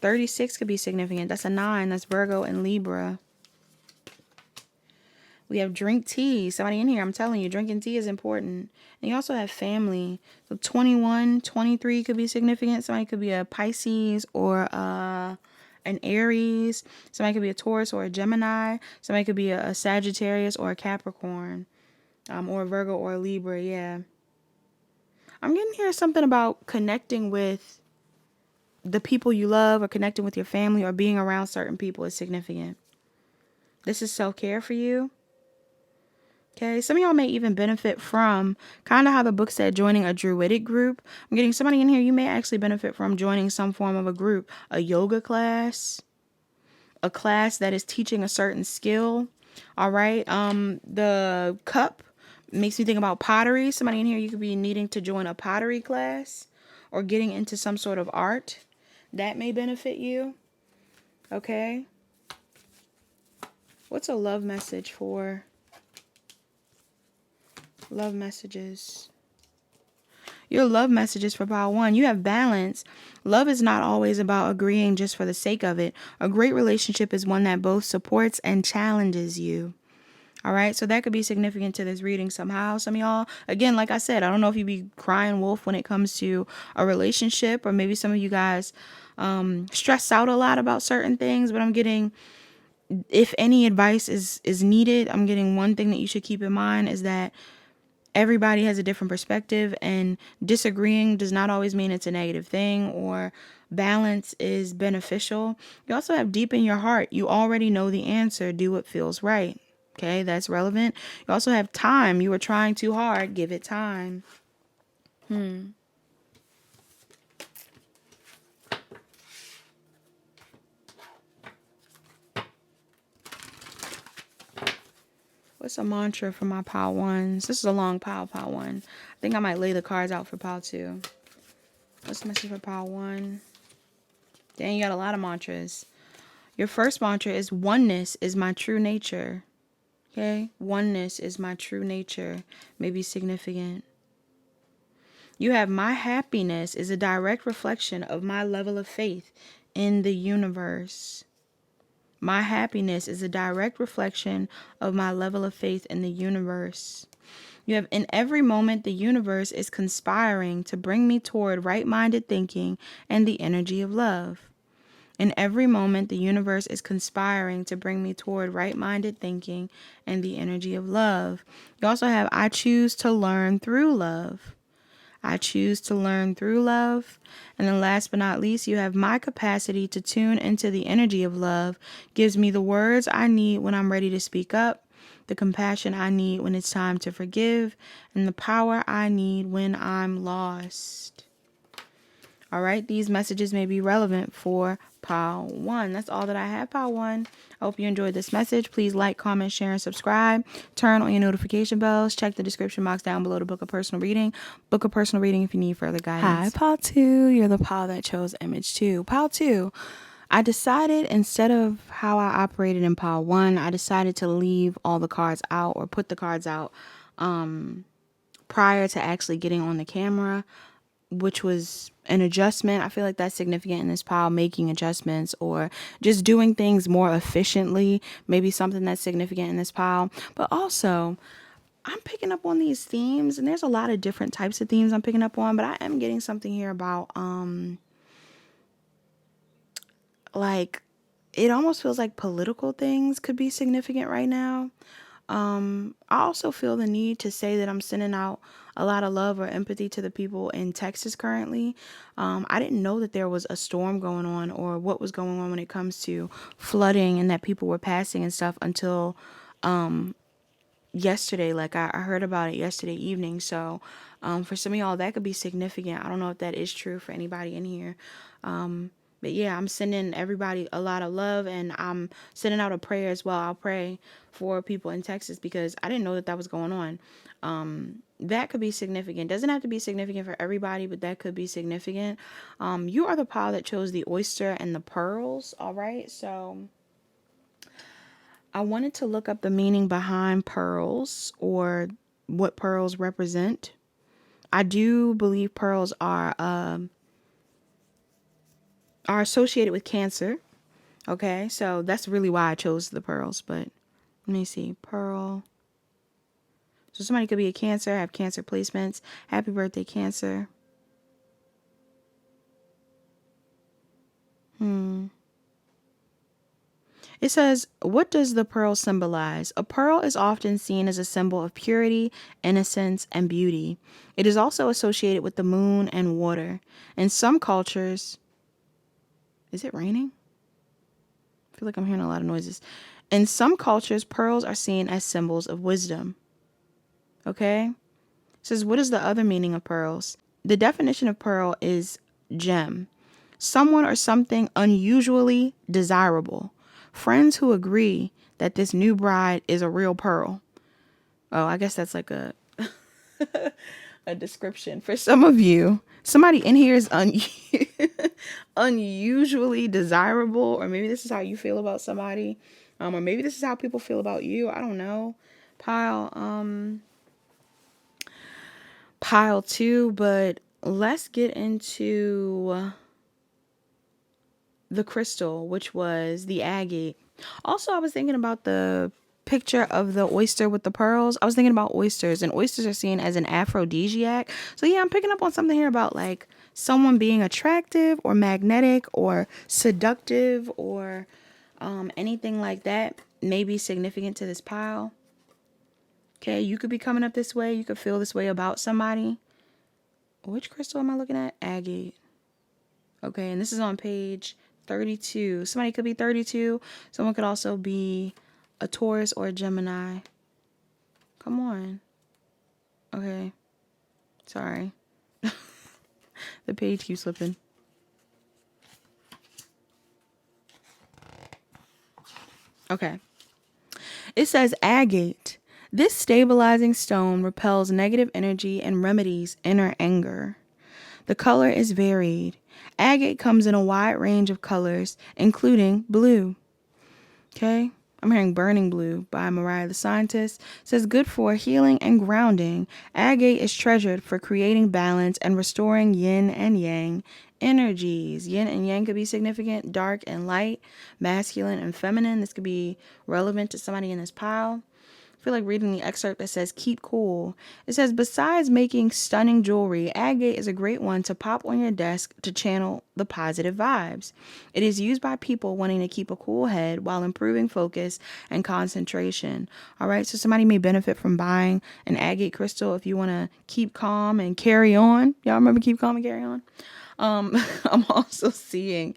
36 could be significant. That's a 9. That's Virgo and Libra. We have drink tea. Somebody in here, I'm telling you, drinking tea is important. And you also have family. So 21, 23 could be significant. Somebody could be a Pisces or an Aries. Somebody could be a Taurus or a Gemini. Somebody could be a Sagittarius or a Capricorn. Or a Virgo or a Libra, yeah. I'm getting here something about connecting with the people you love or connecting with your family or being around certain people is significant. This is self-care for you. Okay, some of y'all may even benefit from kind of how the book said joining a druidic group. I'm getting somebody in here, you may actually benefit from joining some form of a group, a yoga class, a class that is teaching a certain skill. All right, the cup makes me think about pottery. Somebody in here, you could be needing to join a pottery class or getting into some sort of art. That may benefit you. Okay. What's a love message for? Love messages. Your love messages for pile 1. You have balance. Love is not always about agreeing just for the sake of it. A great relationship is one that both supports and challenges you. All right, so that could be significant to this reading somehow. Some of y'all, again, like I said, I don't know if you be crying wolf when it comes to a relationship, or maybe some of you guys stress out a lot about certain things, but I'm getting, if any advice is needed, I'm getting one thing that you should keep in mind is that everybody has a different perspective, and disagreeing does not always mean it's a negative thing, or balance is beneficial. You also have deep in your heart. You already know the answer. Do what feels right. Okay, that's relevant. You also have time. You were trying too hard. Give it time. What's a mantra for my pile 1s? This is a long pile 1. I think I might lay the cards out for pile 2. What's the message for pile 1? Dang, you got a lot of mantras. Your first mantra is oneness is my true nature. Okay? Oneness is my true nature. May be significant. You have my happiness is a direct reflection of my level of faith in the universe. My happiness is a direct reflection of my level of faith in the universe. You have in every moment the universe is conspiring to bring me toward right-minded thinking and the energy of love. In every moment, the universe is conspiring to bring me toward right-minded thinking and the energy of love. You also have, I choose to learn through love. I choose to learn through love. And then last but not least, you have my capacity to tune into the energy of love gives me the words I need when I'm ready to speak up, the compassion I need when it's time to forgive, and the power I need when I'm lost. All right, these messages may be relevant for pile 1. That's all that I have, pile 1. I hope you enjoyed this message. Please like, comment, share, and subscribe. Turn on your notification bells. Check the description box down below to book a personal reading. Book a personal reading if you need further guidance. Hi, pile 2. You're the pile that chose image 2. Pile 2. I decided, instead of how I operated in pile 1, I decided to leave all the cards out or put the cards out prior to actually getting on the camera, which was an adjustment. I feel like that's significant in this pile, making adjustments or just doing things more efficiently. Maybe something that's significant in this pile. But also, I'm picking up on these themes, and there's a lot of different types of themes I'm picking up on, but I am getting something here about, like, it almost feels like political things could be significant right now. I also feel the need to say that I'm sending out a lot of love or empathy to the people in Texas currently. I didn't know that there was a storm going on or what was going on when it comes to flooding and that people were passing and stuff until yesterday. Like I heard about it yesterday evening. So for some of y'all, that could be significant. I don't know if that is true for anybody in here. But yeah, I'm sending everybody a lot of love, and I'm sending out a prayer as well. I'll pray for people in Texas because I didn't know that that was going on. That could be significant. Doesn't have to be significant for everybody, but that could be significant. You are the pile that chose the oyster and the pearls. All right. So I wanted to look up the meaning behind pearls or what pearls represent. I do believe pearls are associated with cancer. Okay, so that's really why I chose the pearls. But let me see, pearl. So somebody could be a Cancer, have Cancer placements. Happy birthday, Cancer. It says, what does the pearl symbolize? A pearl is often seen as a symbol of purity, innocence, and beauty. It is also associated with the moon and water. In some cultures, is it raining? I feel like I'm hearing a lot of noises. In some cultures, pearls are seen as symbols of wisdom. Okay? It says, what is the other meaning of pearls? The definition of pearl is gem. Someone or something unusually desirable. Friends who agree that this new bride is a real pearl. Oh, I guess that's like a a description for some of you. Somebody in here is unusually desirable, or maybe this is how you feel about somebody, or maybe this is how people feel about you. I don't know. Pile two, but let's get into the crystal, which was the agate. Also, I was thinking about the picture of the oyster with the pearls. I was thinking about oysters, and oysters are seen as an aphrodisiac. So yeah, I'm picking up on something here about like someone being attractive or magnetic or seductive or anything like that may be significant to this pile. Okay, you could be coming up this way. You could feel this way about somebody. Which crystal am I looking at? Agate. Okay, and this is on page 32. Somebody could be 32. Someone could also be a Taurus or a Gemini. Come on. Okay. Sorry. The page keeps slipping. Okay. It says agate. This stabilizing stone repels negative energy and remedies inner anger. The color is varied. Agate comes in a wide range of colors, including blue. Okay? I'm hearing Burning Blue by Mariah the Scientist. It says good for healing and grounding. Agate is treasured for creating balance and restoring yin and yang energies. Yin and yang could be significant, dark and light, masculine and feminine. This could be relevant to somebody in this pile. I feel like reading the excerpt that says keep cool. It says besides making stunning jewelry, agate is a great one to pop on your desk to channel the positive vibes. It is used by people wanting to keep a cool head while improving focus and concentration. All right, so somebody may benefit from buying an agate crystal if you want to keep calm and carry on. Y'all remember keep calm and carry on? I'm also seeing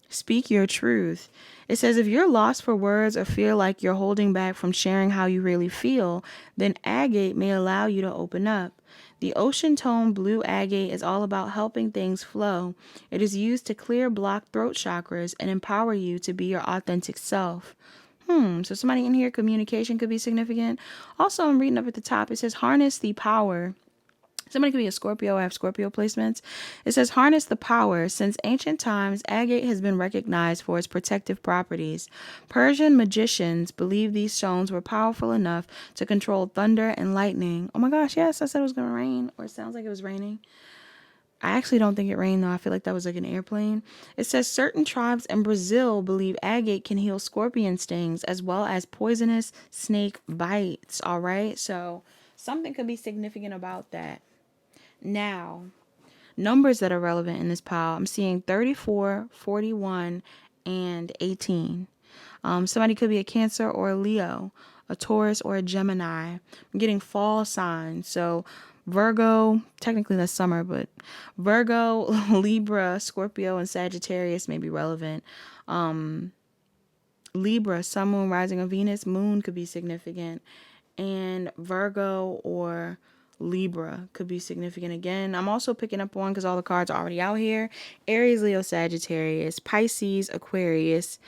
speak your truth. It says if you're lost for words or feel like you're holding back from sharing how you really feel, then agate may allow you to open up. The ocean tone blue agate is all about helping things flow. It is used to clear blocked throat chakras and empower you to be your authentic self. So somebody in here, communication could be significant. Also, I'm reading up at the top. It says harness the power. Somebody could be a Scorpio. I have Scorpio placements. It says harness the power. Since ancient times, agate has been recognized for its protective properties. Persian magicians believed these stones were powerful enough to control thunder and lightning. Oh my gosh, yes, I said it was going to rain, or it sounds like it was raining. I actually don't think it rained though. I feel like that was like an airplane. It says certain tribes in Brazil believe agate can heal scorpion stings as well as poisonous snake bites. All right, so something could be significant about that. Now, numbers that are relevant in this pile, I'm seeing 34, 41, and 18. Somebody could be a Cancer or a Leo. a Taurus, or a Gemini. I'm getting fall signs. So Virgo, technically that's summer, but Virgo, Libra, Scorpio, and Sagittarius may be relevant. Libra, Sun, Moon, Rising of Venus, Moon could be significant. And Virgo or Libra could be significant again. I'm also picking up on, because all the cards are already out here, Aries, Leo, Sagittarius, Pisces, Aquarius,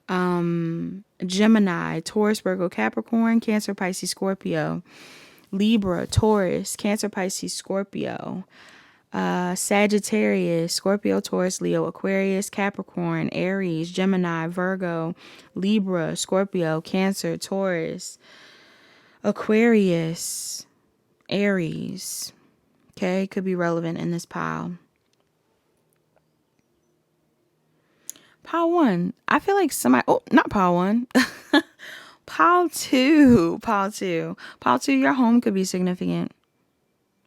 Gemini, Taurus, Virgo, Capricorn, Cancer, Pisces, Scorpio, Libra, Taurus, Cancer, Pisces, Scorpio, Sagittarius, Scorpio, Taurus, Leo, Aquarius, Capricorn, Aries, Gemini, Virgo, Libra, Scorpio, Cancer, Taurus, Aquarius, Aries. Okay, could be relevant in this pile. Pile 1. I feel like somebody, not pile 1. Pile 2. Pile 2. Pile 2, your home could be significant.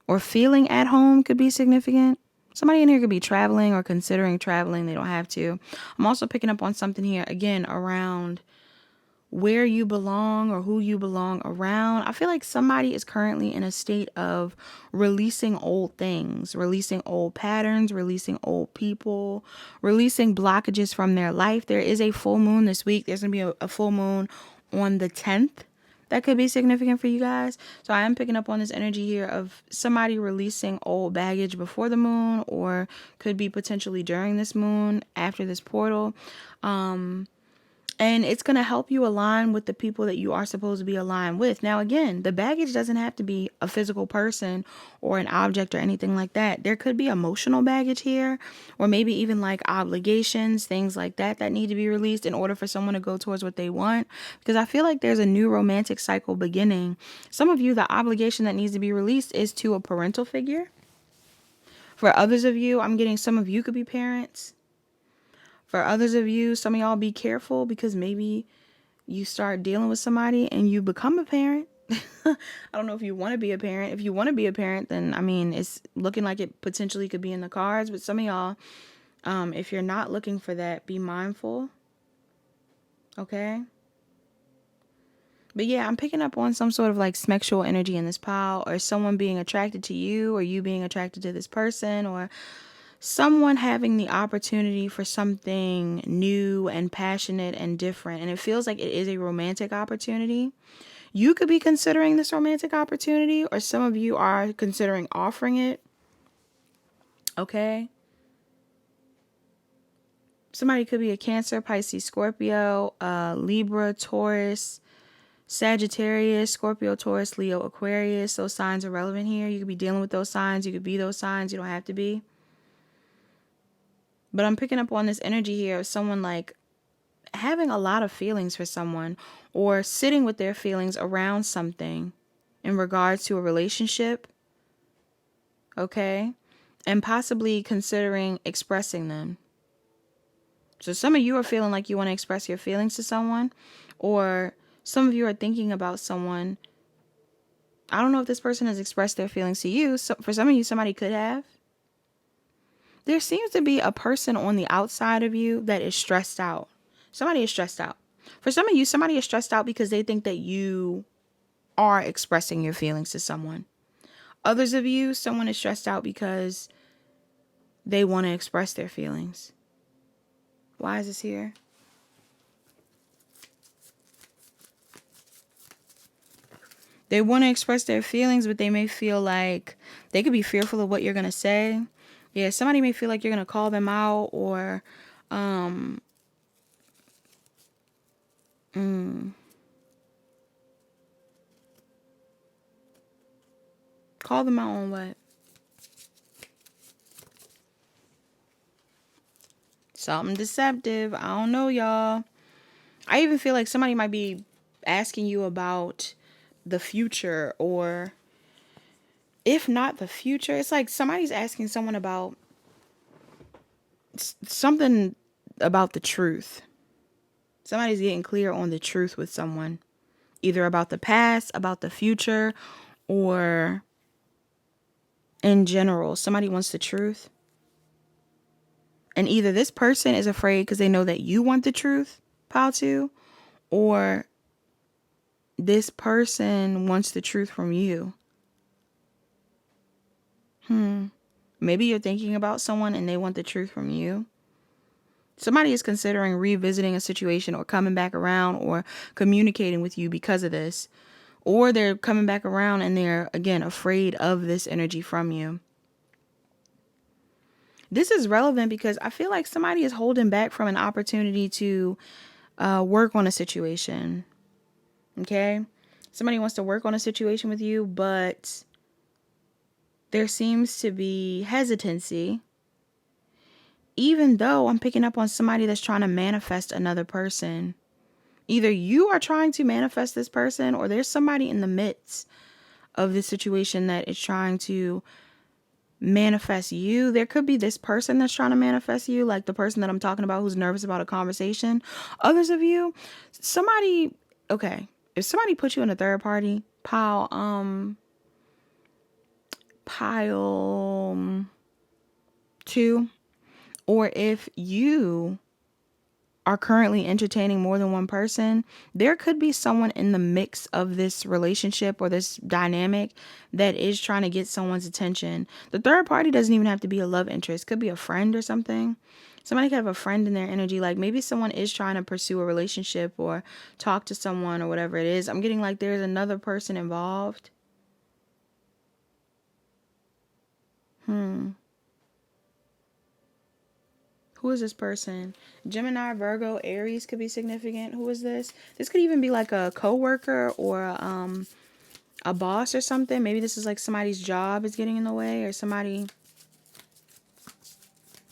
Or feeling at home could be significant. Somebody in here could be traveling or considering traveling. They don't have to. I'm also picking up on something here, again, around where you belong or who you belong around. I feel like somebody is currently in a state of releasing old things, releasing old patterns, releasing old people, releasing blockages from their life. There is a full moon this week. There's going to be a full moon on the 10th. That could be significant for you guys. So I am picking up on this energy here of somebody releasing old baggage before the moon, or could be potentially during this moon, after this portal. And it's going to help you align with the people that you are supposed to be aligned with. Now, again, the baggage doesn't have to be a physical person or an object or anything like that. There could be emotional baggage here, or maybe even like obligations, things like that that need to be released in order for someone to go towards what they want. Because I feel like there's a new romantic cycle beginning. Some of you, the obligation that needs to be released is to a parental figure. For others of you, I'm getting some of you could be parents. For others of you, some of y'all be careful, because maybe you start dealing with somebody and you become a parent. I don't know if you want to be a parent. If you want to be a parent, then, I mean, it's looking like it potentially could be in the cards. But some of y'all, if you're not looking for that, be mindful. Okay? But yeah, I'm picking up on some sort of like sexual energy in this pile, or someone being attracted to you, or you being attracted to this person, or someone having the opportunity for something new and passionate and different. And it feels like it is a romantic opportunity. You could be considering this romantic opportunity, or some of you are considering offering it. Okay. Somebody could be a Cancer, Pisces, Scorpio, Libra, Taurus, Sagittarius, Scorpio, Taurus, Leo, Aquarius. Those signs are relevant here. You could be dealing with those signs. You could be those signs. You don't have to be. But I'm picking up on this energy here of someone like having a lot of feelings for someone, or sitting with their feelings around something in regards to a relationship. Okay. And possibly considering expressing them. So some of you are feeling like you want to express your feelings to someone, or some of you are thinking about someone. I don't know if this person has expressed their feelings to you. So for some of you, somebody could have. There seems to be a person on the outside of you that is stressed out. Somebody is stressed out. For some of you, somebody is stressed out because they think that you are expressing your feelings to someone. Others of you, someone is stressed out because they want to express their feelings. Why is this here? They want to express their feelings, but they may feel like they could be fearful of what you're going to say. Yeah, somebody may feel like you're going to call them out, or call them out on what? Something deceptive. I don't know, y'all. I even feel like somebody might be asking you about the future, or if not the future, it's like somebody's asking someone about something about the truth. Somebody's getting clear on the truth with someone, either about the past, about the future, or in general. Somebody wants the truth. And either this person is afraid because they know that you want the truth, pile two, or this person wants the truth from you. Maybe you're thinking about someone and they want the truth from you. Somebody is considering revisiting a situation or coming back around or communicating with you because of this. Or they're coming back around and they're, again, afraid of this energy from you. This is relevant because I feel like somebody is holding back from an opportunity to work on a situation. Okay? Somebody wants to work on a situation with you, but there seems to be hesitancy. Even though I'm picking up on somebody that's trying to manifest another person. Either you are trying to manifest this person or there's somebody in the midst of this situation that is trying to manifest you. There could be this person that's trying to manifest you, like the person that I'm talking about who's nervous about a conversation. Others of you, somebody, okay, if somebody put you in a third party pile 2, or if you are currently entertaining more than one person, there could be someone in the mix of this relationship or this dynamic that is trying to get someone's attention. The third party doesn't even have to be a love interest. It could be a friend or something. Somebody could have a friend in their energy. Like maybe someone is trying to pursue a relationship or talk to someone or whatever it is. I'm getting like there's another person involved. Who is this person? Gemini, Virgo, Aries could be significant. Who is this? This could even be like a coworker or a boss or something. Maybe this is like somebody's job is getting in the way or somebody.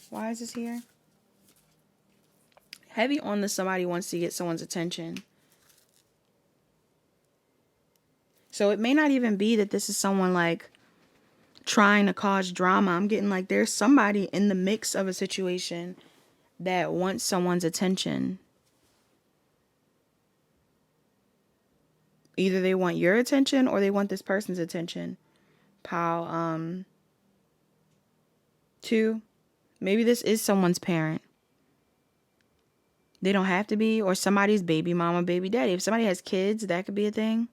Why is this here? Heavy on the somebody wants to get someone's attention. So it may not even be that this is someone like trying to cause drama. I'm getting like there's somebody in the mix of a situation that wants someone's attention. Either they want your attention or they want this person's attention. Pile 2. Maybe this is someone's parent. They don't have to be, or somebody's baby mama, baby daddy. If somebody has kids, that could be a thing.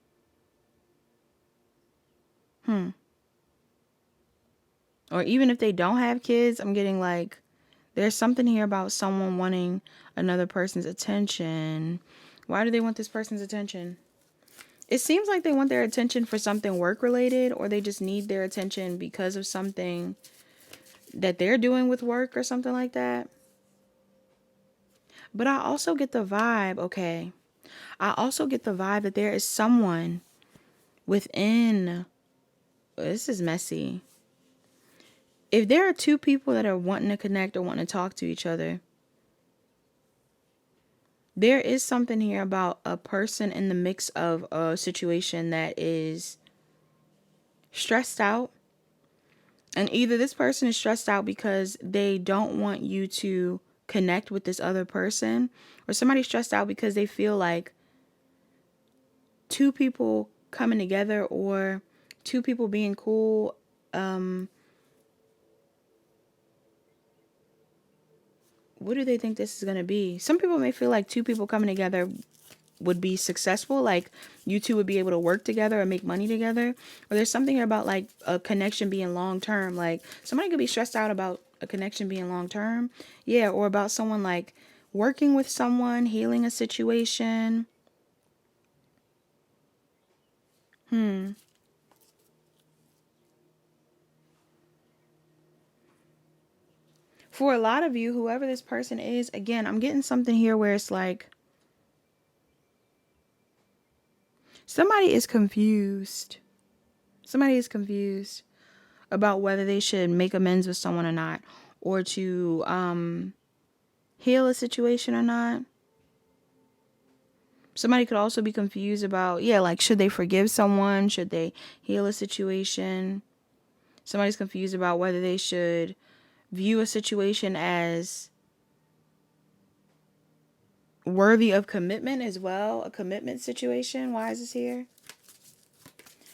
Or even if they don't have kids, I'm getting like there's something here about someone wanting another person's attention. Why do they want this person's attention? It seems like they want their attention for something work related, or they just need their attention because of something that they're doing with work or something like that. But I also get the vibe, okay. I also get the vibe that there is someone within. This is messy. If there are two people that are wanting to connect or wanting to talk to each other, there is something here about a person in the mix of a situation that is stressed out. And either this person is stressed out because they don't want you to connect with this other person, or somebody's stressed out because they feel like two people coming together or two people being cool what do they think this is going to be? Some people may feel like two people coming together would be successful. Like you two would be able to work together or make money together. Or there's something about like a connection being long term. Like somebody could be stressed out about a connection being long term. Yeah. Or about someone like working with someone, healing a situation. For a lot of you, whoever this person is, again, I'm getting something here where it's like somebody is confused. Somebody is confused about whether they should make amends with someone or not, or to heal a situation or not. Somebody could also be confused about, like, should they forgive someone? Should they heal a situation? Somebody's confused about whether they should view a situation as worthy of commitment as well. A commitment situation. Why is this here?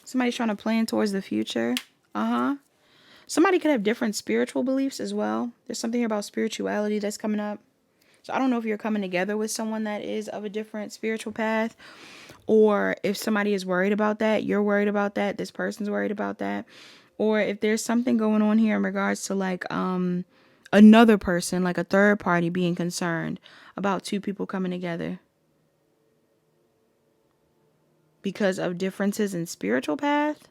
Somebody's trying to plan towards the future. Somebody could have different spiritual beliefs as well. There's something here about spirituality that's coming up. So I don't know if you're coming together with someone that is of a different spiritual path, or if somebody is worried about that, you're worried about that, this person's worried about that, or if there's something going on here in regards to like another person, like a third party being concerned about two people coming together because of differences in spiritual path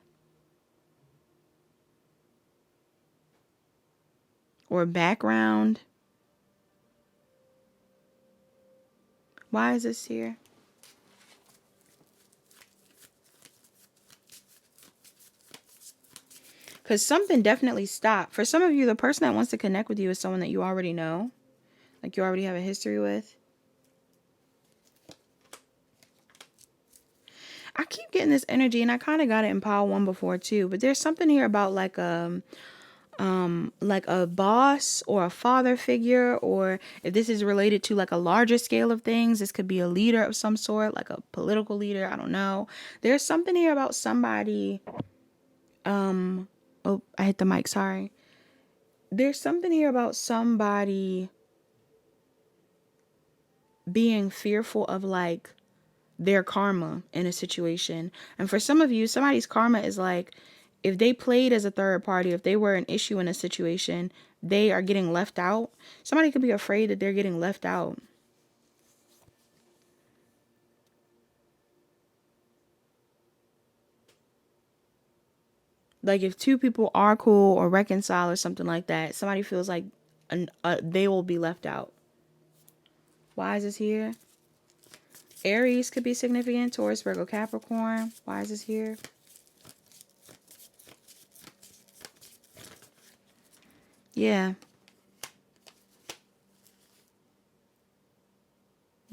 or background. Why is this here? Because something definitely stopped. For some of you, the person that wants to connect with you is someone that you already know. Like you already have a history with. I keep getting this energy, and I kind of got it in pile 1 before too. But there's something here about like a boss or a father figure, or if this is related to like a larger scale of things, this could be a leader of some sort, like a political leader. I don't know. There's something here about somebody. Oh, I hit the mic. Sorry. There's something here about somebody being fearful of like their karma in a situation. And for some of you, somebody's karma is like, if they played as a third party, if they were an issue in a situation, they are getting left out. Somebody could be afraid that they're getting left out. Like if two people are cool or reconcile or something like that, somebody feels like they will be left out. Why is this here? Aries could be significant. Taurus, Virgo, Capricorn. Why is this here? Yeah.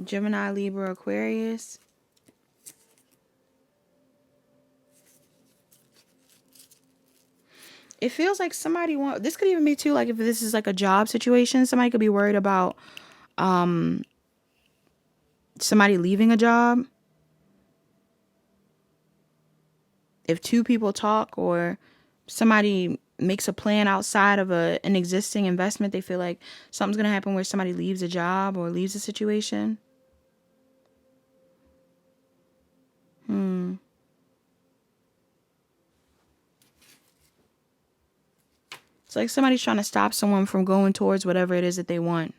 Gemini, Libra, Aquarius. It feels like somebody this could even be too, like if this is like a job situation, somebody could be worried about somebody leaving a job. If two people talk or somebody makes a plan outside of an existing investment, they feel like something's going to happen where somebody leaves a job or leaves a situation. It's like somebody's trying to stop someone from going towards whatever it is that they want.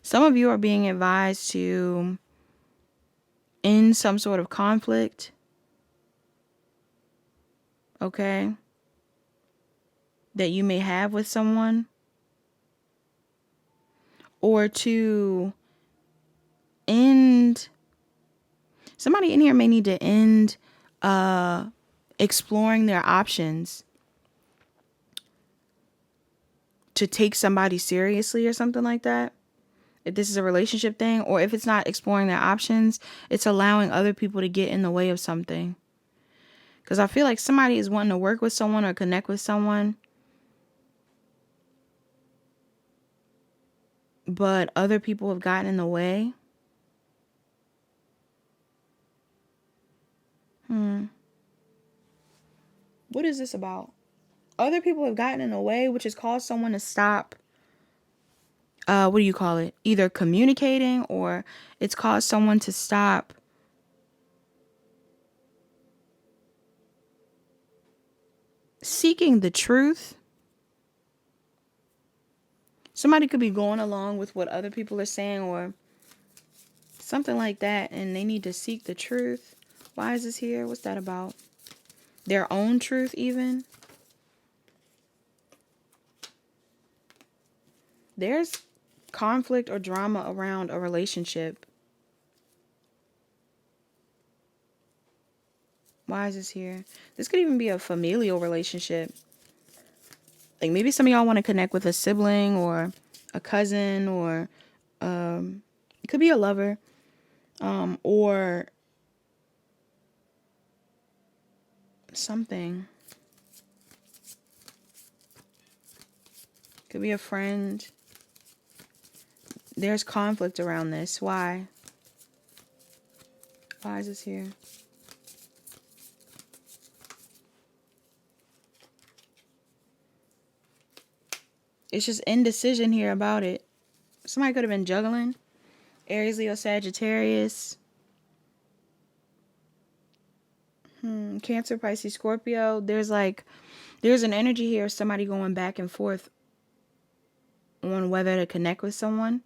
Some of you are being advised to end some sort of conflict. Okay? That you may have with someone. Or to end. Somebody in here may need to end exploring their options to take somebody seriously or something like that. If this is a relationship thing, or if it's not exploring their options, it's allowing other people to get in the way of something. Because I feel like somebody is wanting to work with someone or connect with someone, but other people have gotten in the way. What is this about? Other people have gotten in the way, which has caused someone to stop. What do you call it? Either communicating, or it's caused someone to stop seeking the truth. Somebody could be going along with what other people are saying or something like that, and they need to seek the truth. Why is this here? What's that about? Their own truth, even. There's conflict or drama around a relationship. Why is this here? This could even be a familial relationship. Like maybe some of y'all want to connect with a sibling or a cousin, or it could be a lover, or something. Could be a friend. There's conflict around this. Why? Why is this here? It's just indecision here about it. Somebody could have been juggling. Aries, Leo, Sagittarius. Cancer, Pisces, Scorpio. There's an energy here of somebody going back and forth on whether to connect with someone.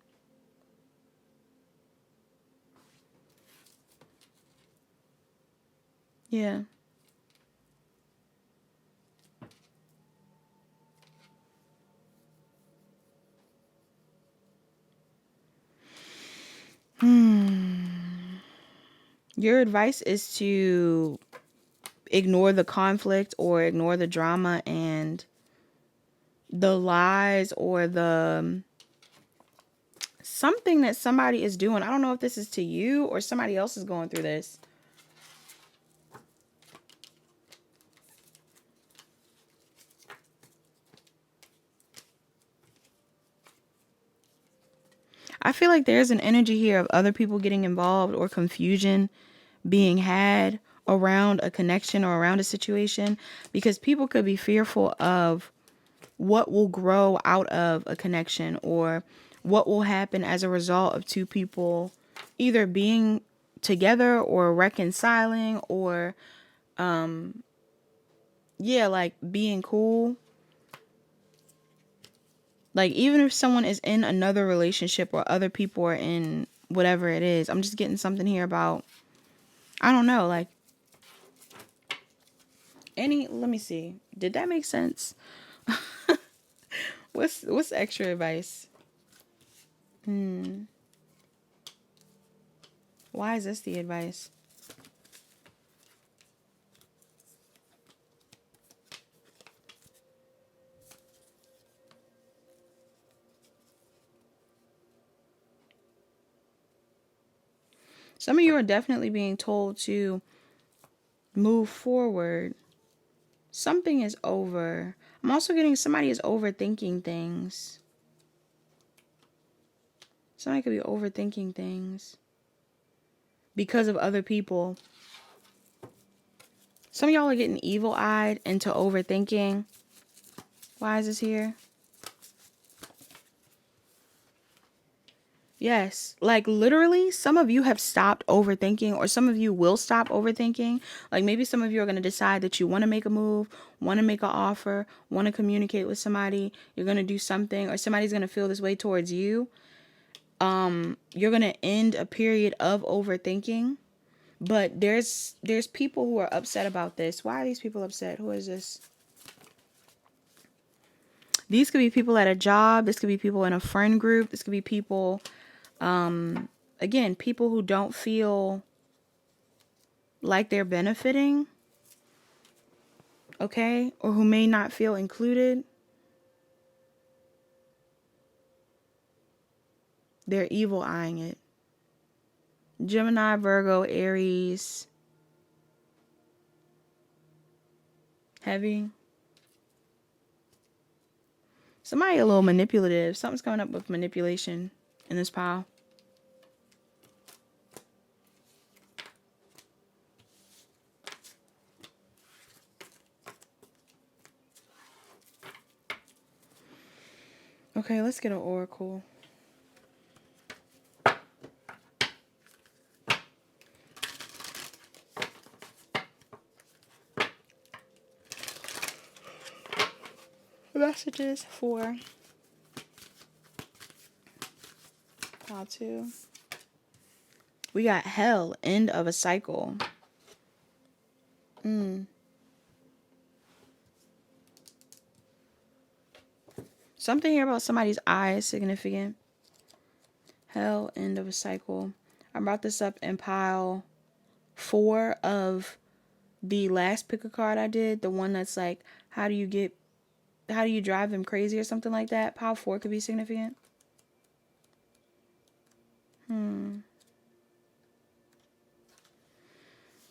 Yeah. Your advice is to ignore the conflict or ignore the drama and the lies or the something that somebody is doing. I don't know if this is to you or somebody else is going through this. I feel like there's an energy here of other people getting involved or confusion being had around a connection or around a situation, because people could be fearful of what will grow out of a connection or what will happen as a result of two people either being together or reconciling or like being cool. Like, even if someone is in another relationship or other people are in whatever it is, I'm just getting something here about, I don't know, like let me see. Did that make sense? What's extra advice? Why is this the advice? Some of you are definitely being told to move forward. Something is over. I'm also getting somebody is overthinking things. Somebody could be overthinking things because of other people. Some of y'all are getting evil-eyed into overthinking. Why is this here? Yes, like literally some of you have stopped overthinking, or some of you will stop overthinking. Like maybe some of you are going to decide that you want to make a move, want to make an offer, want to communicate with somebody. You're going to do something, or somebody's going to feel this way towards you. You're going to end a period of overthinking. But there's people who are upset about this. Why are these people upset? Who is this? These could be people at a job. This could be people in a friend group. This could be people, again, people who don't feel like they're benefiting, okay? Or who may not feel included. They're evil eyeing it. Gemini, Virgo, Aries. Heavy. Somebody a little manipulative. Something's coming up with manipulation in this pile. Okay, let's get an oracle. Messages for pile 2. We got hell, end of a cycle. Something here about somebody's eye is significant. Hell, end of a cycle. I brought this up in pile 4 of the last pick a card I did. The one that's like, how do you drive them crazy or something like that. Pile 4 could be significant.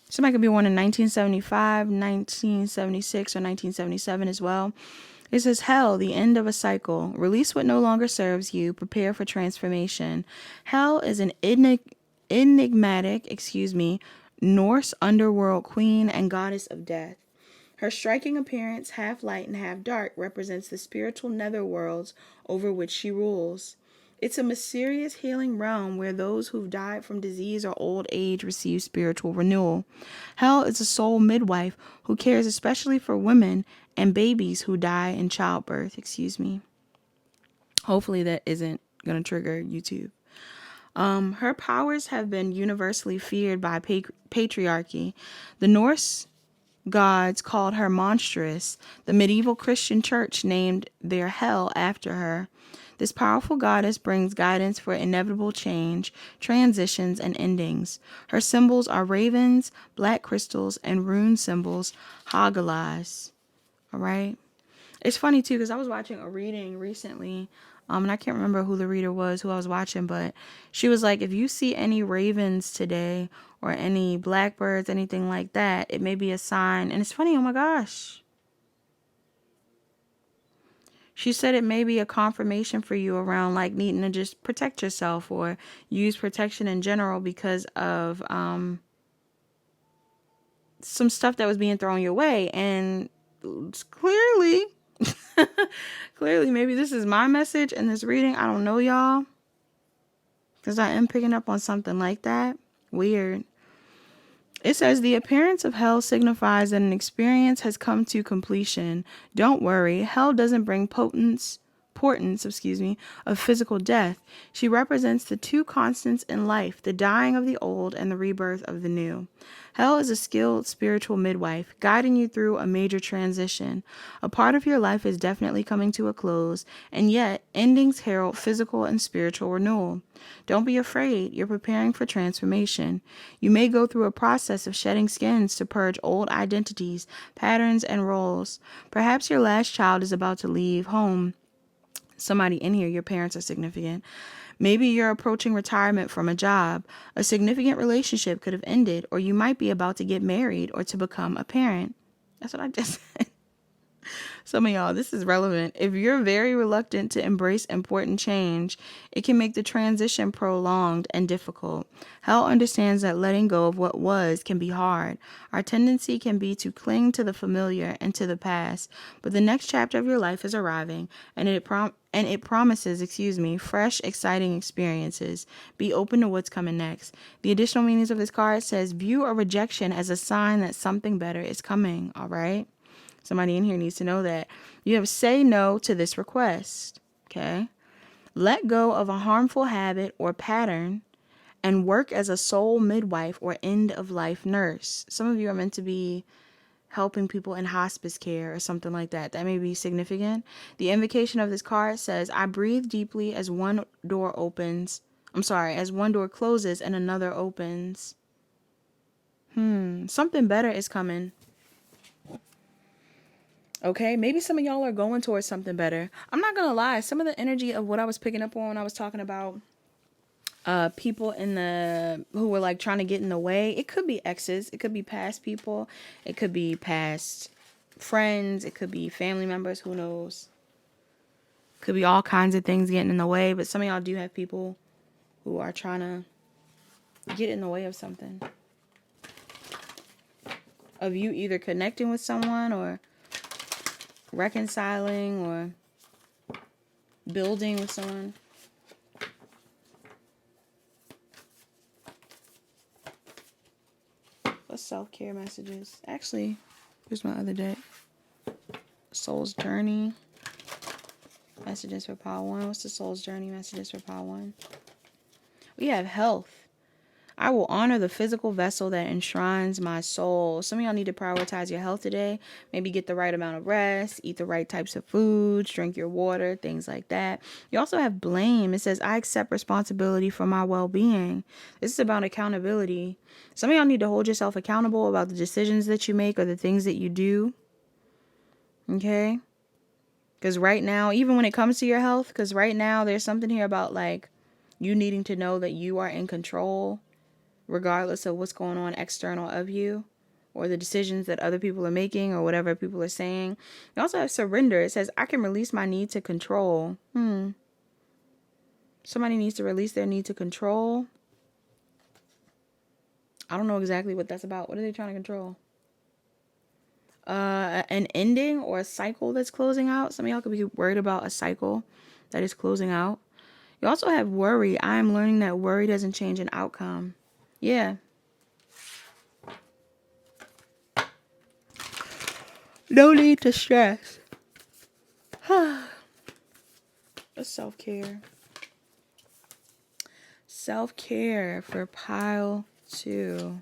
Somebody could be born in 1975, 1976, or 1977 as well. It says, hell, the end of a cycle. Release what no longer serves you. Prepare for transformation. Hell is an enigmatic, Norse underworld queen and goddess of death. Her striking appearance, half light and half dark, represents the spiritual netherworlds over which she rules. It's a mysterious healing realm where those who've died from disease or old age receive spiritual renewal. Hell is a soul midwife who cares especially for women and babies who die in childbirth. Hopefully that isn't going to trigger YouTube. Her powers have been universally feared by patriarchy. The Norse gods called her monstrous. The medieval Christian church named their hell after her. This powerful goddess brings guidance for inevitable change, transitions, and endings. Her symbols are ravens, black crystals, and rune symbols, Hagalaz. All right. It's funny too because I was watching a reading recently, and I can't remember who the reader was, who I was watching, but she was like, if you see any ravens today or any blackbirds, anything like that, it may be a sign. And it's funny, oh my gosh. She said it may be a confirmation for you around like needing to just protect yourself or use protection in general because of some stuff that was being thrown your way. And clearly, clearly, maybe this is my message in this reading. I don't know, y'all, because I am picking up on something like that. Weird. It says the appearance of hell signifies that an experience has come to completion. Don't worry, hell doesn't bring portents, of physical death. She represents the two constants in life, the dying of the old and the rebirth of the new. Hell is a skilled spiritual midwife, guiding you through a major transition. A part of your life is definitely coming to a close, and yet endings herald physical and spiritual renewal. Don't be afraid, you're preparing for transformation. You may go through a process of shedding skins to purge old identities, patterns, and roles. Perhaps your last child is about to leave home. Somebody in here, your parents are significant. Maybe you're approaching retirement from a job. A significant relationship could have ended, or you might be about to get married or to become a parent. That's what I just said. Some of y'all, this is relevant. If you're very reluctant to embrace important change, it can make the transition prolonged and difficult. Hell understands that letting go of what was can be hard. Our tendency can be to cling to the familiar and to the past, but the next chapter of your life is arriving, and it promises, fresh, exciting experiences. Be open to what's coming next. The additional meanings of this card says, view a rejection as a sign that something better is coming, all right? Somebody in here needs to know that. You have say no to this request, okay? Let go of a harmful habit or pattern and work as a soul midwife or end-of-life nurse. Some of you are meant to be helping people in hospice care or something like that. That may be significant. The invocation of this card says, I breathe deeply as one door closes and another opens. Something better is coming. Okay, maybe some of y'all are going towards something better. I'm not going to lie. Some of the energy of what I was picking up on when I was talking about people who were like trying to get in the way. It could be exes. It could be past people. It could be past friends. It could be family members. Who knows? Could be all kinds of things getting in the way. But some of y'all do have people who are trying to get in the way of something. Of you either connecting with someone or reconciling or building with someone. What's self-care messages? Actually, here's my other deck. Soul's Journey. Messages for Pile 1. What's the Soul's Journey messages for Pile 1? We have health. I will honor the physical vessel that enshrines my soul. Some of y'all need to prioritize your health today. Maybe get the right amount of rest, eat the right types of foods, drink your water, things like that. You also have blame. It says, I accept responsibility for my well-being. This is about accountability. Some of y'all need to hold yourself accountable about the decisions that you make or the things that you do. Okay? Because right now, even when it comes to your health, because right now there's something here about like you needing to know that you are in control regardless of what's going on external of you or the decisions that other people are making or whatever people are saying. You also have surrender. It says, I can release my need to control. Somebody needs to release their need to control. I don't know exactly what that's about. What are they trying to control? an ending or a cycle that's closing out. Some of y'all could be worried about a cycle that is closing out. You also have worry. I am learning that worry doesn't change an outcome. Yeah. No need to stress. Self-care. Self-care for pile 2.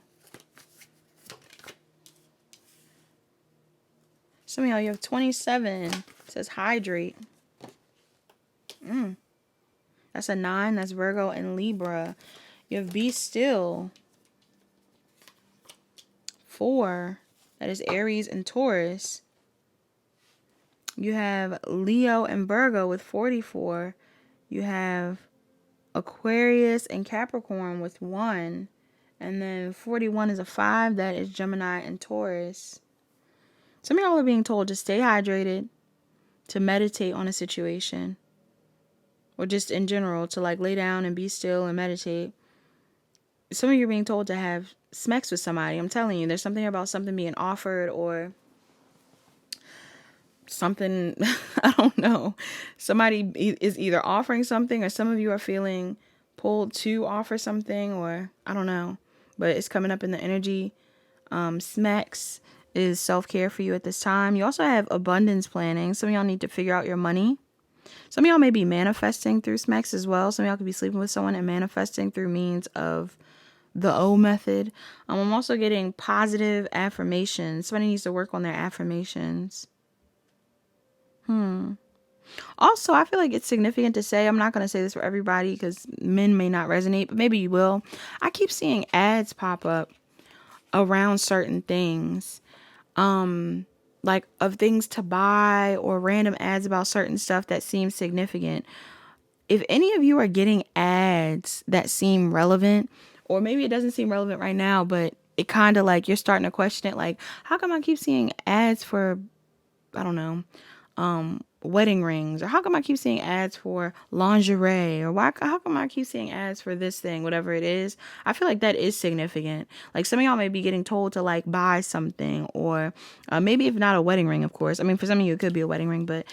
Some of y'all, you have 27. It says hydrate. That's a 9. That's Virgo and Libra. You have be still. 4. That is Aries and Taurus. You have Leo and Virgo with 44. You have Aquarius and Capricorn with 1. And then 41 is a 5. That is Gemini and Taurus. Some of y'all are being told to stay hydrated, to meditate on a situation, or just in general, to like lay down and be still and meditate. Some of you are being told to have sex with somebody. I'm telling you, there's something about something being offered or something, I don't know. Somebody is either offering something, or some of you are feeling pulled to offer something, or I don't know. But it's coming up in the energy. Smacks is self-care for you at this time. You also have abundance planning. Some of y'all need to figure out your money. Some of y'all may be manifesting through smacks as well. Some of y'all could be sleeping with someone and manifesting through means of the O method. I'm also getting positive affirmations. Somebody needs to work on their affirmations. Also, I feel like it's significant to say, I'm not going to say this for everybody because men may not resonate, but maybe you will. I keep seeing ads pop up around certain things. Like of things to buy or random ads about certain stuff that seems significant. If any of you are getting ads that seem relevant, or maybe it doesn't seem relevant right now, but it kind of like you're starting to question it, like, how come I keep seeing ads for, I don't know, wedding rings, or how come I keep seeing ads for lingerie, or how come I keep seeing ads for this thing, whatever it is. I feel like that is significant. Like some of y'all may be getting told to like buy something, or maybe if not a wedding ring, of course. I mean, for some of you it could be a wedding ring, but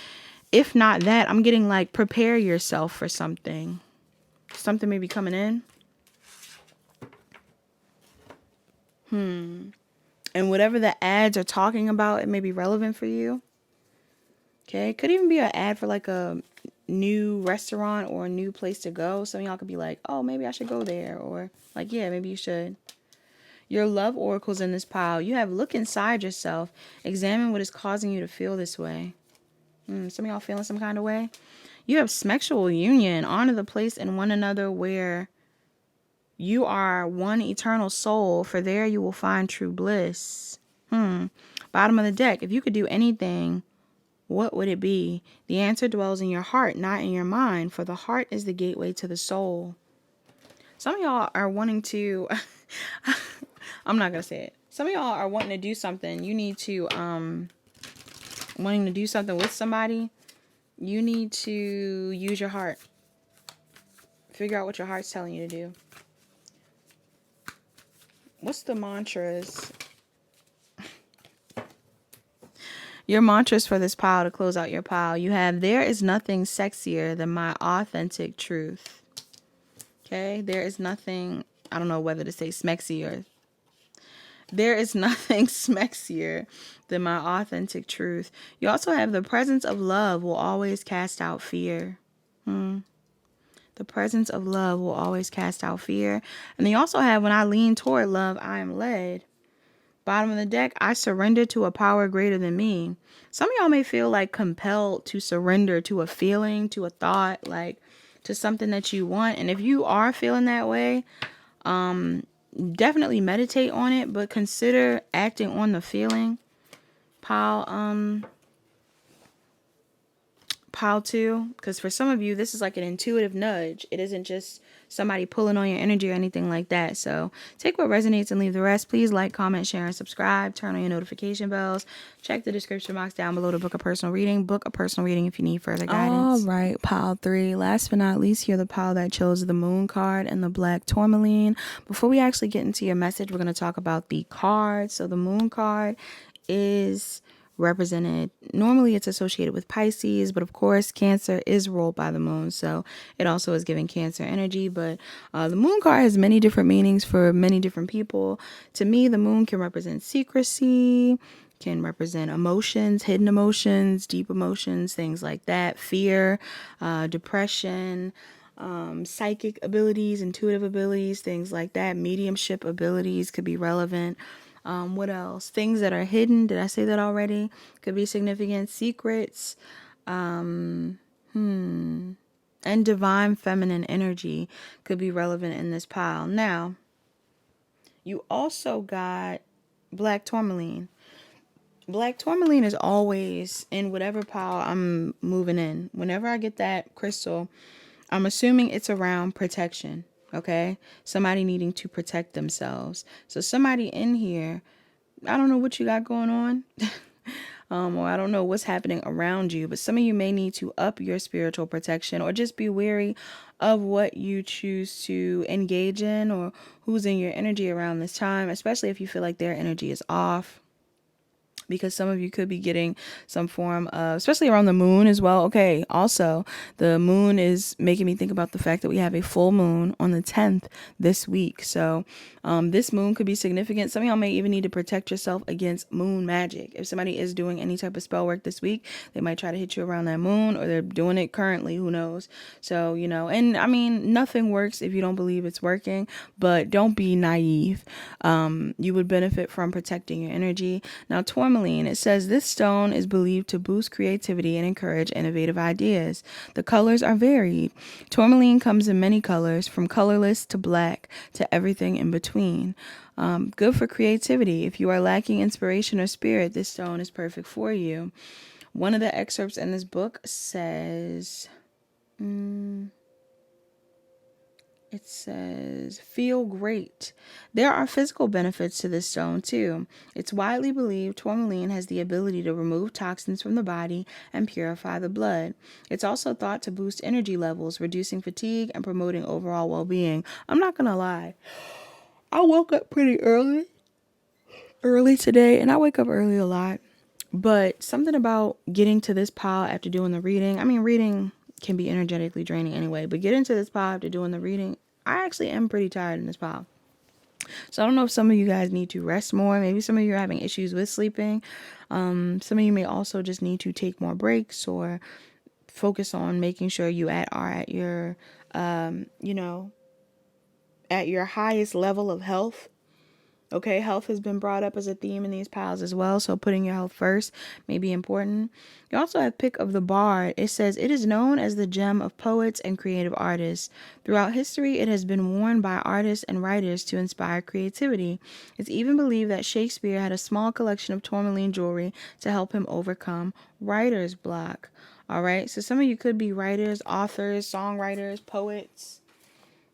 if not that, I'm getting like prepare yourself for something. Something may be coming in. And whatever the ads are talking about, it may be relevant for you. Okay, could even be an ad for like a new restaurant or a new place to go. Some of y'all could be like, oh, maybe I should go there. Or like, yeah, maybe you should. Your love oracles in this pile. You have look inside yourself. Examine what is causing you to feel this way. Some of y'all feeling some kind of way. You have sexual union. Honor the place in one another where you are one eternal soul. For there you will find true bliss. Bottom of the deck. If you could do anything, what would it be? The answer dwells in your heart, not in your mind, for the heart is the gateway to the soul. Some of y'all are wanting to, I'm not going to say it. Some of y'all are wanting to do something. You need to, wanting to do something with somebody. You need to use your heart. Figure out what your heart's telling you to do. What's the mantras? Your mantras for this pile to close out your pile. You have, there is nothing sexier than my authentic truth. Okay? There is nothing, I don't know whether to say smexier. Or there is nothing smexier than my authentic truth. You also have the presence of love will always cast out fear. The presence of love will always cast out fear. And then you also have, when I lean toward love, I am led. Bottom of the deck, I surrender to a power greater than me. Some of y'all may feel like compelled to surrender to a feeling, to a thought, like to something that you want. And if you are feeling that way, definitely meditate on it, but consider acting on the feeling. Pile 2, because for some of you, this is like an intuitive nudge. It isn't just somebody pulling on your energy or anything like that. So take what resonates and leave the rest. Please like, comment, share, and subscribe. Turn on your notification bells. Check the description box down below to book a personal reading. Book a personal reading if you need further guidance. All right, pile 3. Last but not least, you're the pile that chose the moon card and the black tourmaline. Before we actually get into your message, we're going to talk about the cards. So the moon card is represented. Normally it's associated with Pisces, but of course Cancer is ruled by the moon, so it also is giving Cancer energy. But the moon card has many different meanings for many different people. To me, the moon can represent secrecy, can represent emotions, hidden emotions, deep emotions, things like that, fear, depression, psychic abilities, intuitive abilities, things like that. Mediumship abilities could be relevant. What else? Things that are hidden. Did I say that already? Could be significant. Secrets. And divine feminine energy could be relevant in this pile. Now, you also got black tourmaline. Black tourmaline is always in whatever pile I'm moving in. Whenever I get that crystal, I'm assuming it's around protection, okay? Somebody needing to protect themselves. So somebody in here, I don't know what you got going on, or I don't know what's happening around you, but some of you may need to up your spiritual protection, or just be wary of what you choose to engage in, or who's in your energy around this time, especially if you feel like their energy is off. Because some of you could be getting some form of, especially around the moon as well. Okay, also, the moon is making me think about the fact that we have a full moon on the 10th this week. So this moon could be significant. Some of y'all may even need to protect yourself against moon magic. If somebody is doing any type of spell work this week, they might try to hit you around that moon, or they're doing it currently, who knows. So, and I mean, nothing works if you don't believe it's working, but don't be naive. You would benefit from protecting your energy. Now, tourmaline, it says this stone is believed to boost creativity and encourage innovative ideas. The colors are varied. Tourmaline comes in many colors, from colorless to black to everything in between. Good for creativity. If you are lacking inspiration or spirit, this stone is perfect for you. One of the excerpts in this book says, feel great. There are physical benefits to this stone too. It's widely believed tourmaline has the ability to remove toxins from the body and purify the blood. It's also thought to boost energy levels, reducing fatigue and promoting overall well-being. I'm not gonna lie, I woke up pretty early today, and I wake up early a lot. But something about getting to this pile after doing the reading, I mean, reading can be energetically draining anyway, but getting to this pile after doing the reading, I actually am pretty tired in this pile. So I don't know if some of you guys need to rest more. Maybe some of you are having issues with sleeping. Some of you may also just need to take more breaks, or focus on making sure you are at your, at your highest level of health. Okay, health has been brought up as a theme in these piles as well, so putting your health first may be important. You also have Pick of the Bard. It says, it is known as the gem of poets and creative artists. Throughout history, it has been worn by artists and writers to inspire creativity. It's even believed that Shakespeare had a small collection of tourmaline jewelry to help him overcome writer's block. All right, so some of you could be writers, authors, songwriters, poets,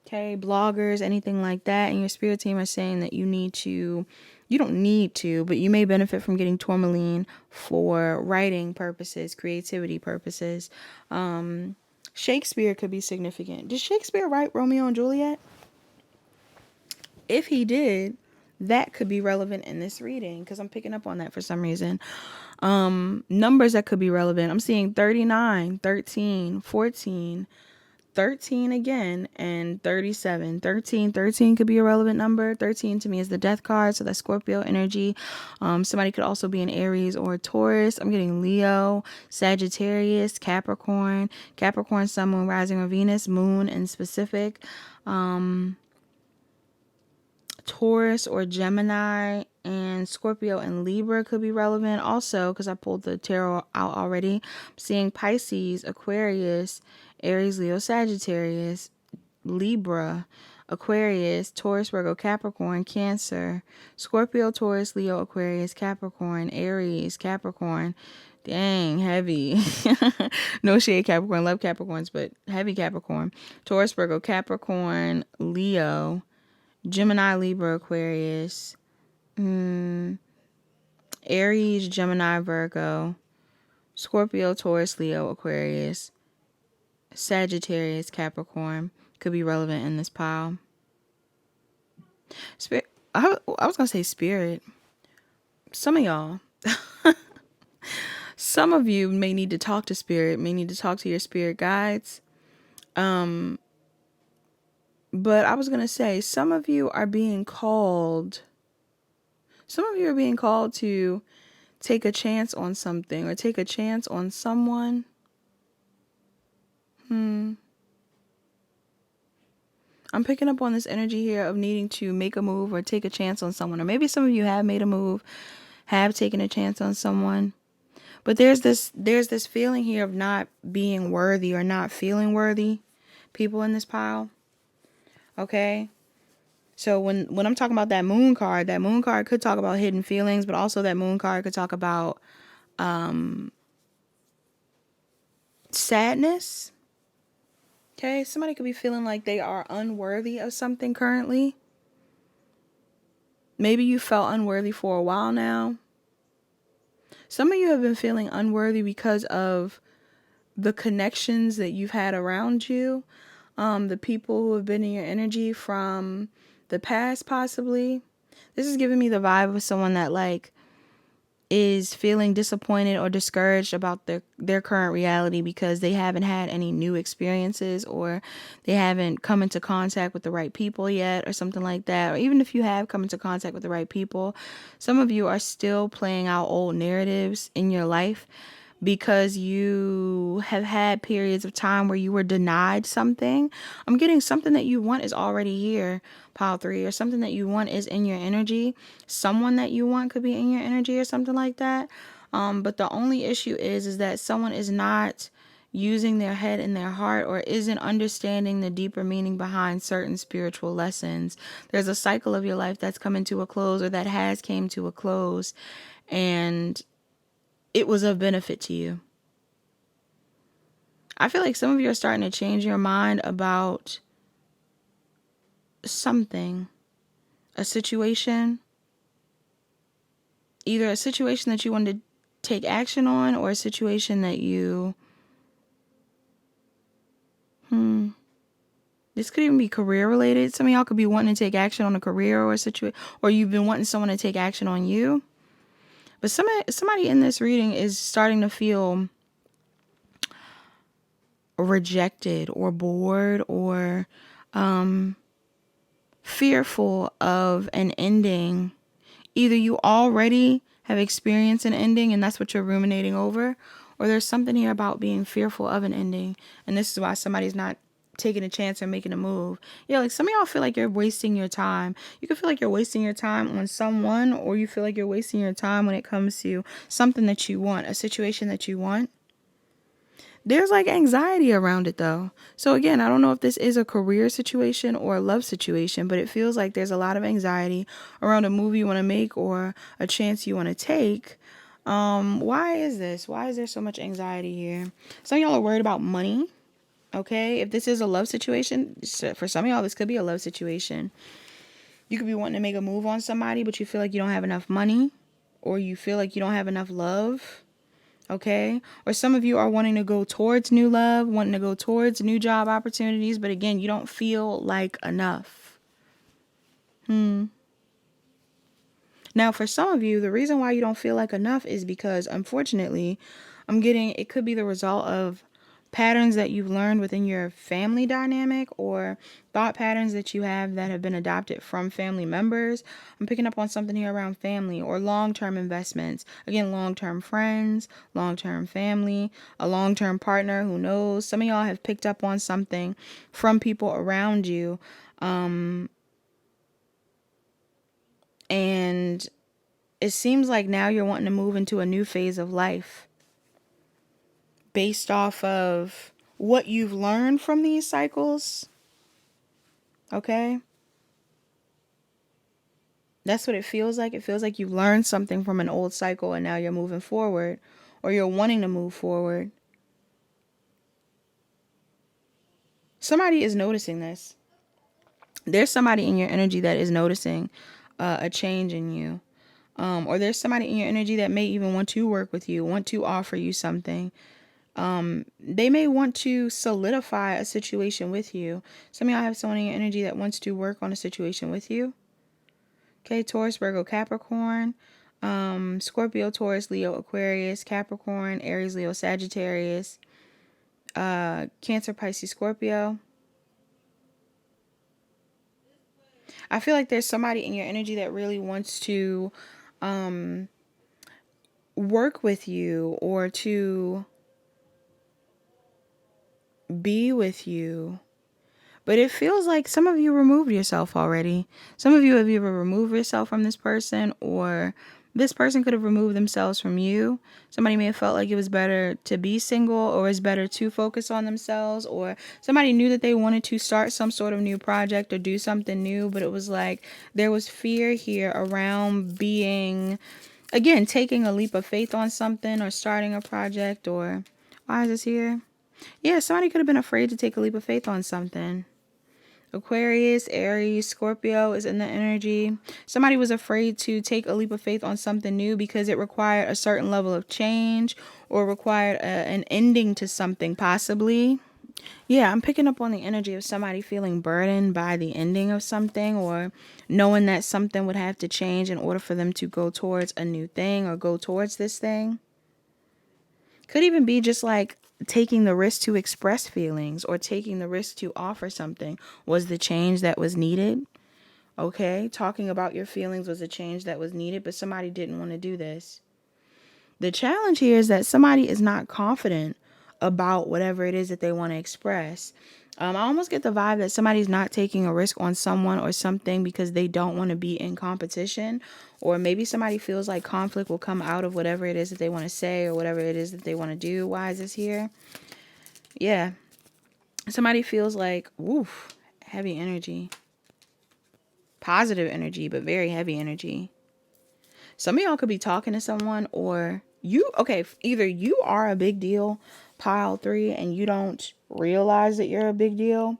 okay, bloggers, anything like that, and your spirit team are saying that you don't need to, but you may benefit from getting tourmaline for writing purposes, creativity purposes. Shakespeare could be significant. Did Shakespeare write Romeo and Juliet? If he did, that could be relevant in this reading, because I'm picking up on that for some reason. Numbers that could be relevant. I'm seeing 39, 13, 14, 13 again, and 37. 13 could be a relevant number. 13 to me is the death card, so that's Scorpio energy. Somebody could also be an Aries or a Taurus. I'm getting Leo, Sagittarius, Capricorn, Sun, Moon, Rising, or Venus, Moon in specific. Taurus or Gemini, and Scorpio and Libra could be relevant also, because I pulled the tarot out already. I'm seeing Pisces, Aquarius, Aries, Leo, Sagittarius, Libra, Aquarius, Taurus, Virgo, Capricorn, Cancer, Scorpio, Taurus, Leo, Aquarius, Capricorn, Aries, Capricorn. Dang, heavy. No shade, Capricorn. Love Capricorns, but heavy Capricorn. Taurus, Virgo, Capricorn, Leo, Gemini, Libra, Aquarius, Aries, Gemini, Virgo, Scorpio, Taurus, Leo, Aquarius, Sagittarius, Capricorn could be relevant in this pile. Spirit, I was going to say spirit. Some of y'all, Some of you may need to talk to spirit, may need to talk to your spirit guides. But I was going to say, some of you are being called to take a chance on something or take a chance on someone. I'm picking up on this energy here of needing to make a move or take a chance on someone. Or maybe some of you have made a move, have taken a chance on someone. But there's this feeling here of not being worthy or not feeling worthy, people in this pile. Okay? So when I'm talking about that moon card could talk about hidden feelings, but also that moon card could talk about sadness. Okay? Somebody could be feeling like they are unworthy of something currently. Maybe you felt unworthy for a while now. Some of you have been feeling unworthy because of the connections that you've had around you, the people who have been in your energy from the past, possibly. This is giving me the vibe of someone that like is feeling disappointed or discouraged about their current reality because they haven't had any new experiences or they haven't come into contact with the right people yet or something like that. Or even if you have come into contact with the right people, some of you are still playing out old narratives in your life because you have had periods of time where you were denied something. I'm getting something that you want is already here, pile 3, or something that you want is in your energy. Someone that you want could be in your energy or something like that. But the only issue is that someone is not using their head and their heart or isn't understanding the deeper meaning behind certain spiritual lessons. There's a cycle of your life that's coming to a close or that has came to a close, and it was of benefit to you. I feel like some of you are starting to change your mind about something, a situation, either a situation that you wanted to take action on or a situation that you, this could even be career related. Some of y'all could be wanting to take action on a career or a situation, or you've been wanting someone to take action on you. But somebody in this reading is starting to feel rejected or bored or fearful of an ending. Either you already have experienced an ending and that's what you're ruminating over, or there's something here about being fearful of an ending. And this is why somebody's not taking a chance or making a move. Yeah, like some of y'all feel like you're wasting your time. You can feel like you're wasting your time on someone, or you feel like you're wasting your time when it comes to something that you want, a situation that you want. There's like anxiety around it though. So again, I don't know if this is a career situation or a love situation, but it feels like there's a lot of anxiety around a move you want to make or a chance you want to take. Why is this? Why is there so much anxiety here? Some of y'all are worried about money. Okay. If this is a love situation, for some of y'all, this could be a love situation. You could be wanting to make a move on somebody, but you feel like you don't have enough money, or you feel like you don't have enough love. Okay. Or some of you are wanting to go towards new love, wanting to go towards new job opportunities. But again, you don't feel like enough. Now, for some of you, the reason why you don't feel like enough is because, unfortunately, I'm getting, it could be the result of patterns that you've learned within your family dynamic or thought patterns that you have that have been adopted from family members. I'm picking up on something here around family or long-term investments. Again, long-term friends, long-term family, a long-term partner, who knows. Some of y'all have picked up on something from people around you. And it seems like now you're wanting to move into a new phase of life based off of what you've learned from these cycles. Okay? That's what it feels like. It feels like you've learned something from an old cycle and now you're moving forward, or you're wanting to move forward. Somebody is noticing this. There's somebody in your energy that is noticing a change in you. Or there's somebody in your energy that may even want to work with you, want to offer you something. They may want to solidify a situation with you. Some of y'all have someone in your energy that wants to work on a situation with you. Okay, Taurus, Virgo, Capricorn. Scorpio, Taurus, Leo, Aquarius, Capricorn, Aries, Leo, Sagittarius, Cancer, Pisces, Scorpio. I feel like there's somebody in your energy that really wants to work with you or to be with you. But it feels like some of you removed yourself already. Some of you have either removed yourself from this person, or this person could have removed themselves from you. Somebody may have felt like it was better to be single, or it's better to focus on themselves, or somebody knew that they wanted to start some sort of new project or do something new, but it was like there was fear here around being, again, taking a leap of faith on something or starting a project. Or why is this here? Yeah, somebody could have been afraid to take a leap of faith on something. Aquarius, Aries, Scorpio is in the energy. Somebody was afraid to take a leap of faith on something new because it required a certain level of change or required an ending to something, possibly. Yeah, I'm picking up on the energy of somebody feeling burdened by the ending of something, or knowing that something would have to change in order for them to go towards a new thing or go towards this thing. Could even be just like taking the risk to express feelings or taking the risk to offer something was the change that was needed. Okay, talking about your feelings was a change that was needed, but somebody didn't want to do this. The challenge here is that somebody is not confident about whatever it is that they want to express. I almost get the vibe that somebody's not taking a risk on someone or something because they don't want to be in competition. Or maybe somebody feels like conflict will come out of whatever it is that they want to say or whatever it is that they want to do. Why is this here? Yeah. Somebody feels like, woof, heavy energy. Positive energy, but very heavy energy. Some of y'all could be talking to someone, or you, okay, either you are a big deal, pile 3, and you don't realize that you're a big deal.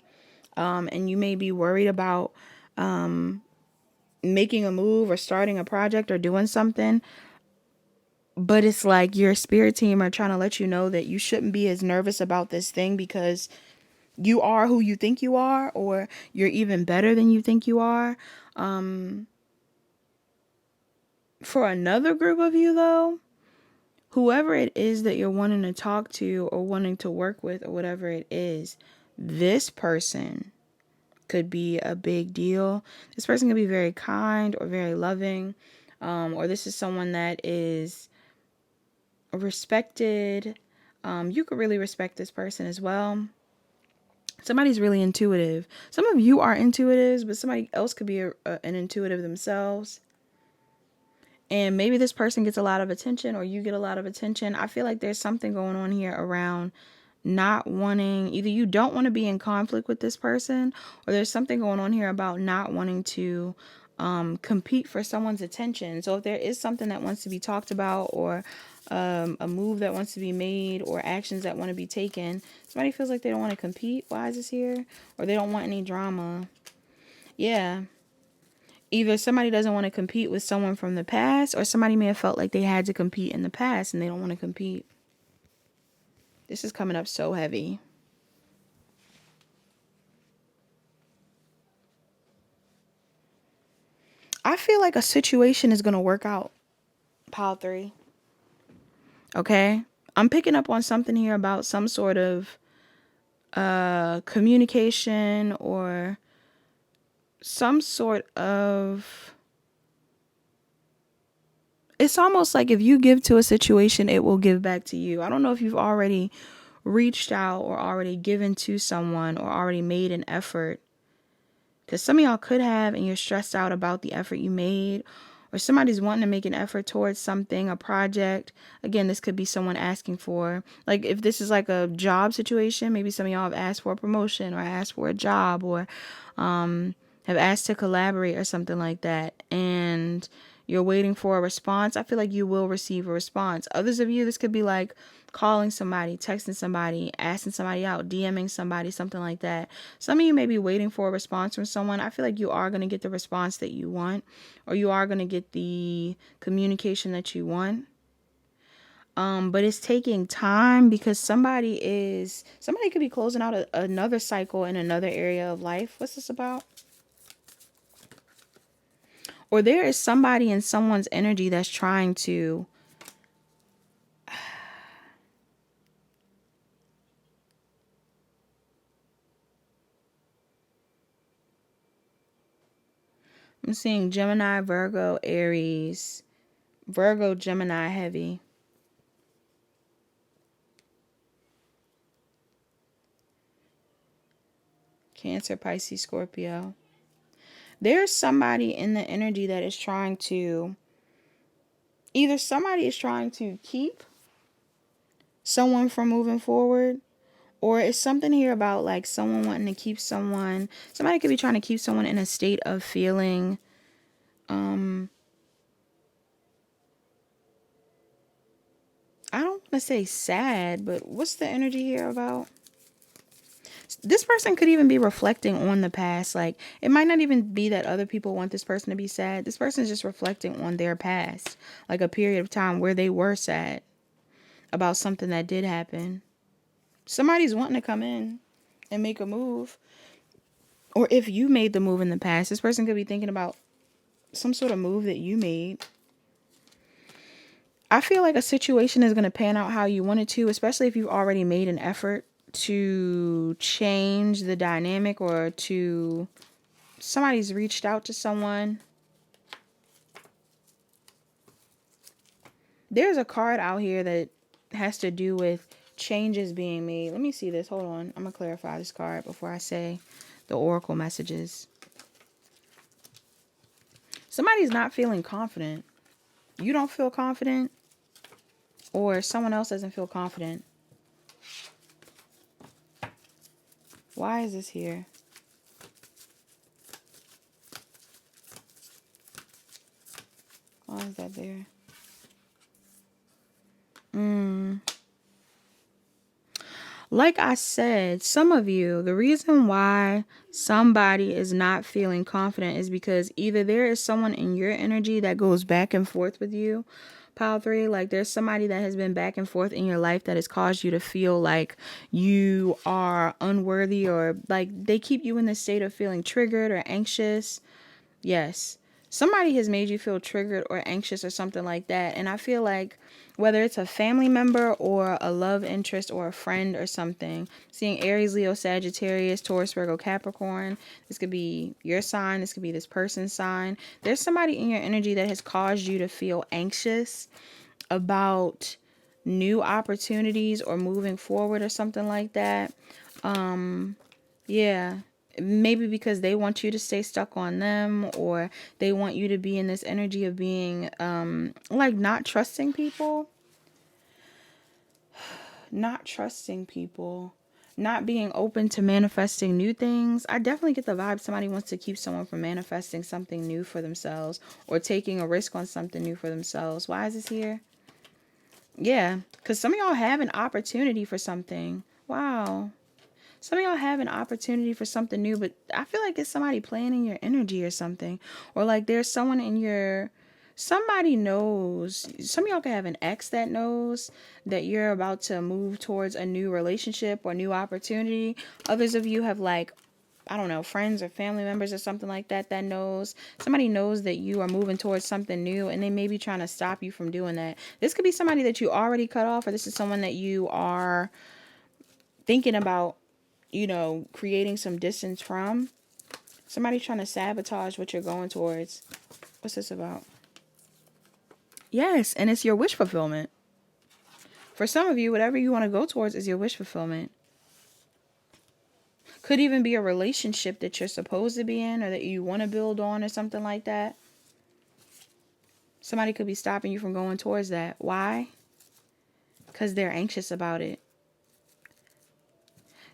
And you may be worried about making a move or starting a project or doing something. But it's like your spirit team are trying to let you know that you shouldn't be as nervous about this thing because you are who you think you are, or you're even better than you think you are. For another group of you, though, whoever it is that you're wanting to talk to or wanting to work with or whatever it is, this person could be a big deal. This person could be very kind or very loving, or this is someone that is respected. You could really respect this person as well. Somebody's really intuitive. Some of you are intuitives, but somebody else could be an intuitive themselves. And maybe this person gets a lot of attention or you get a lot of attention. I feel like there's something going on here around not wanting, either you don't want to be in conflict with this person, or there's something going on here about not wanting to compete for someone's attention. So if there is something that wants to be talked about, or a move that wants to be made, or actions that want to be taken, somebody feels like they don't want to compete. Why is this here? Or they don't want any drama. Yeah. Either somebody doesn't want to compete with someone from the past, or somebody may have felt like they had to compete in the past and they don't want to compete. This is coming up so heavy. I feel like a situation is going to work out, pile 3. Okay? I'm picking up on something here about some sort of communication, or some sort of... It's almost like if you give to a situation, it will give back to you. I don't know if you've already reached out or already given to someone or already made an effort. Because some of y'all could have, and you're stressed out about the effort you made. Or somebody's wanting to make an effort towards something, a project. Again, this could be someone asking for, like if this is like a job situation, maybe some of y'all have asked for a promotion or asked for a job, or have asked to collaborate or something like that. And you're waiting for a response. I feel like you will receive a response. Others of you, this could be like calling somebody, texting somebody, asking somebody out, DMing somebody, something like that. Some of you may be waiting for a response from someone. I feel like you are going to get the response that you want, or you are going to get the communication that you want. But it's taking time because somebody could be closing out another cycle in another area of life. What's this about? Or there is somebody in someone's energy that's trying to... I'm seeing Gemini, Virgo, Aries. Virgo, Gemini heavy. Cancer, Pisces, Scorpio. There's somebody in the energy that is trying to... Either somebody is trying to keep someone from moving forward, or it's something here about like someone wanting to keep someone. Somebody could be trying to keep someone in a state of feeling I don't want to say sad, but what's the energy here about? This person could even be reflecting on the past. Like, it might not even be that other people want this person to be sad. This person is just reflecting on their past, like a period of time where they were sad about something that did happen. Somebody's wanting to come in and make a move. Or if you made the move in the past, this person could be thinking about some sort of move that you made. I feel like a situation is going to pan out how you want it to, especially if you've already made an effort to change the dynamic, or to... Somebody's reached out to someone. There's a card out here that has to do with changes being made. Let me see this. Hold on. I'm going to clarify this card before I say the oracle messages. Somebody's not feeling confident. You don't feel confident, or someone else doesn't feel confident. Why is this here? Why is that there? Like I said, some of you, the reason why somebody is not feeling confident is because either there is someone in your energy that goes back and forth with you, pile 3, like there's somebody that has been back and forth in your life that has caused you to feel like you are unworthy, or like they keep you in the state of feeling triggered or anxious. Yes. Somebody has made you feel triggered or anxious or something like that. And I feel like whether it's a family member or a love interest or a friend or something, seeing Aries, Leo, Sagittarius, Taurus, Virgo, Capricorn, this could be your sign, this could be this person's sign. There's somebody in your energy that has caused you to feel anxious about new opportunities or moving forward or something like that. Yeah. Maybe because they want you to stay stuck on them, or they want you to be in this energy of being like not trusting people, not being open to manifesting new things. I definitely get the vibe somebody wants to keep someone from manifesting something new for themselves, or taking a risk on something new for themselves. Why is this here? Yeah, because some of y'all have an opportunity for something. Wow. Some of y'all have an opportunity for something new, but I feel like it's somebody playing in your energy or something. Or like there's someone in your... Somebody knows. Some of y'all can have an ex that knows that you're about to move towards a new relationship or new opportunity. Others of you have like, I don't know, friends or family members or something like that that knows. Somebody knows that you are moving towards something new, and they may be trying to stop you from doing that. This could be somebody that you already cut off, or this is someone that you are thinking about, you know, creating some distance from. Somebody trying to sabotage what you're going towards. What's this about? Yes, and it's your wish fulfillment. For some of you, whatever you want to go towards is your wish fulfillment. Could even be a relationship that you're supposed to be in, or that you want to build on, or something like that. Somebody could be stopping you from going towards that. Why? Because they're anxious about it.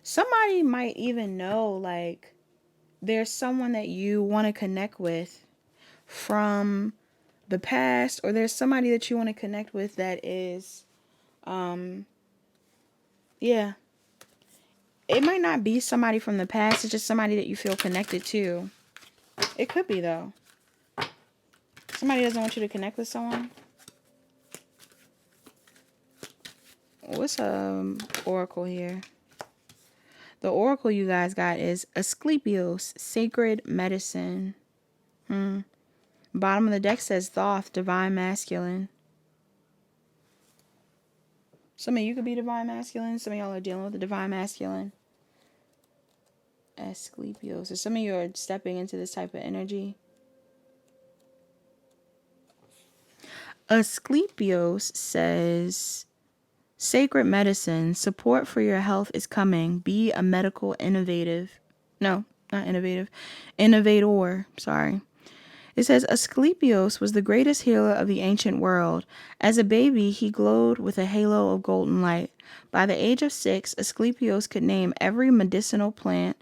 Somebody might even know, like, there's someone that you want to connect with from the past, or there's somebody that you want to connect with that is, yeah. It might not be somebody from the past, it's just somebody that you feel connected to. It could be, though. Somebody doesn't want you to connect with someone. What's oracle here? The oracle you guys got is Asclepios, Sacred Medicine. Bottom of the deck says Thoth, divine masculine. Some of you could be divine masculine. Some of y'all are dealing with the divine masculine. Asclepios. So some of you are stepping into this type of energy. Asclepios says, sacred medicine, support for your health is coming. Be a medical innovative. No, not innovative. Innovator. Sorry. It says, Asclepios was the greatest healer of the ancient world. As a baby, he glowed with a halo of golden light. By the age of 6, Asclepios could name every medicinal plant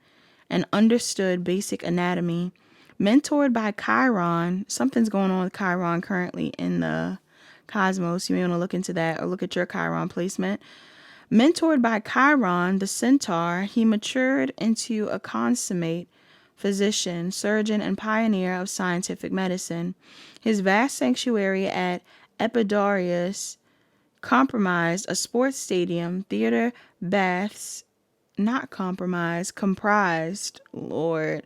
and understood basic anatomy. Mentored by Chiron, something's going on with Chiron currently in the cosmos. You may want to look into that or look at your Chiron placement. Mentored by Chiron, the centaur, he matured into a consummate physician, surgeon, and pioneer of scientific medicine. His vast sanctuary at Epidaurus comprised a sports stadium, theater, baths, not compromised, comprised, Lord,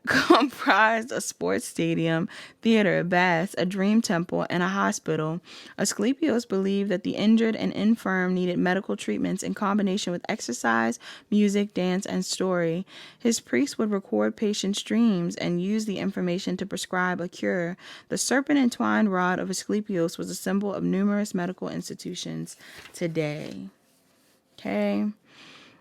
comprised a sports stadium, theater, baths, a dream temple, and a hospital. Asclepios believed that the injured and infirm needed medical treatments in combination with exercise, music, dance, and story. His priests would record patients' dreams and use the information to prescribe a cure. The serpent-entwined rod of Asclepios was a symbol of numerous medical institutions today. Okay.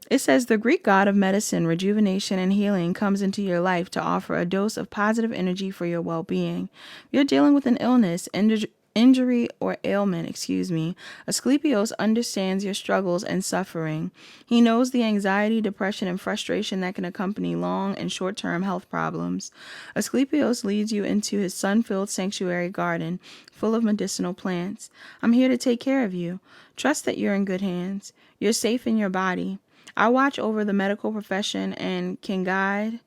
It says the Greek god of medicine, rejuvenation, and healing comes into your life to offer a dose of positive energy for your well-being. You're dealing with an illness, injury, or ailment, Asclepios understands your struggles and suffering. He knows the anxiety, depression, and frustration that can accompany long and short-term health problems. Asclepios leads you into his sun-filled sanctuary garden, full of medicinal plants. I'm here to take care of you. Trust that you're in good hands. You're safe in your body. I watch over the medical profession and can guide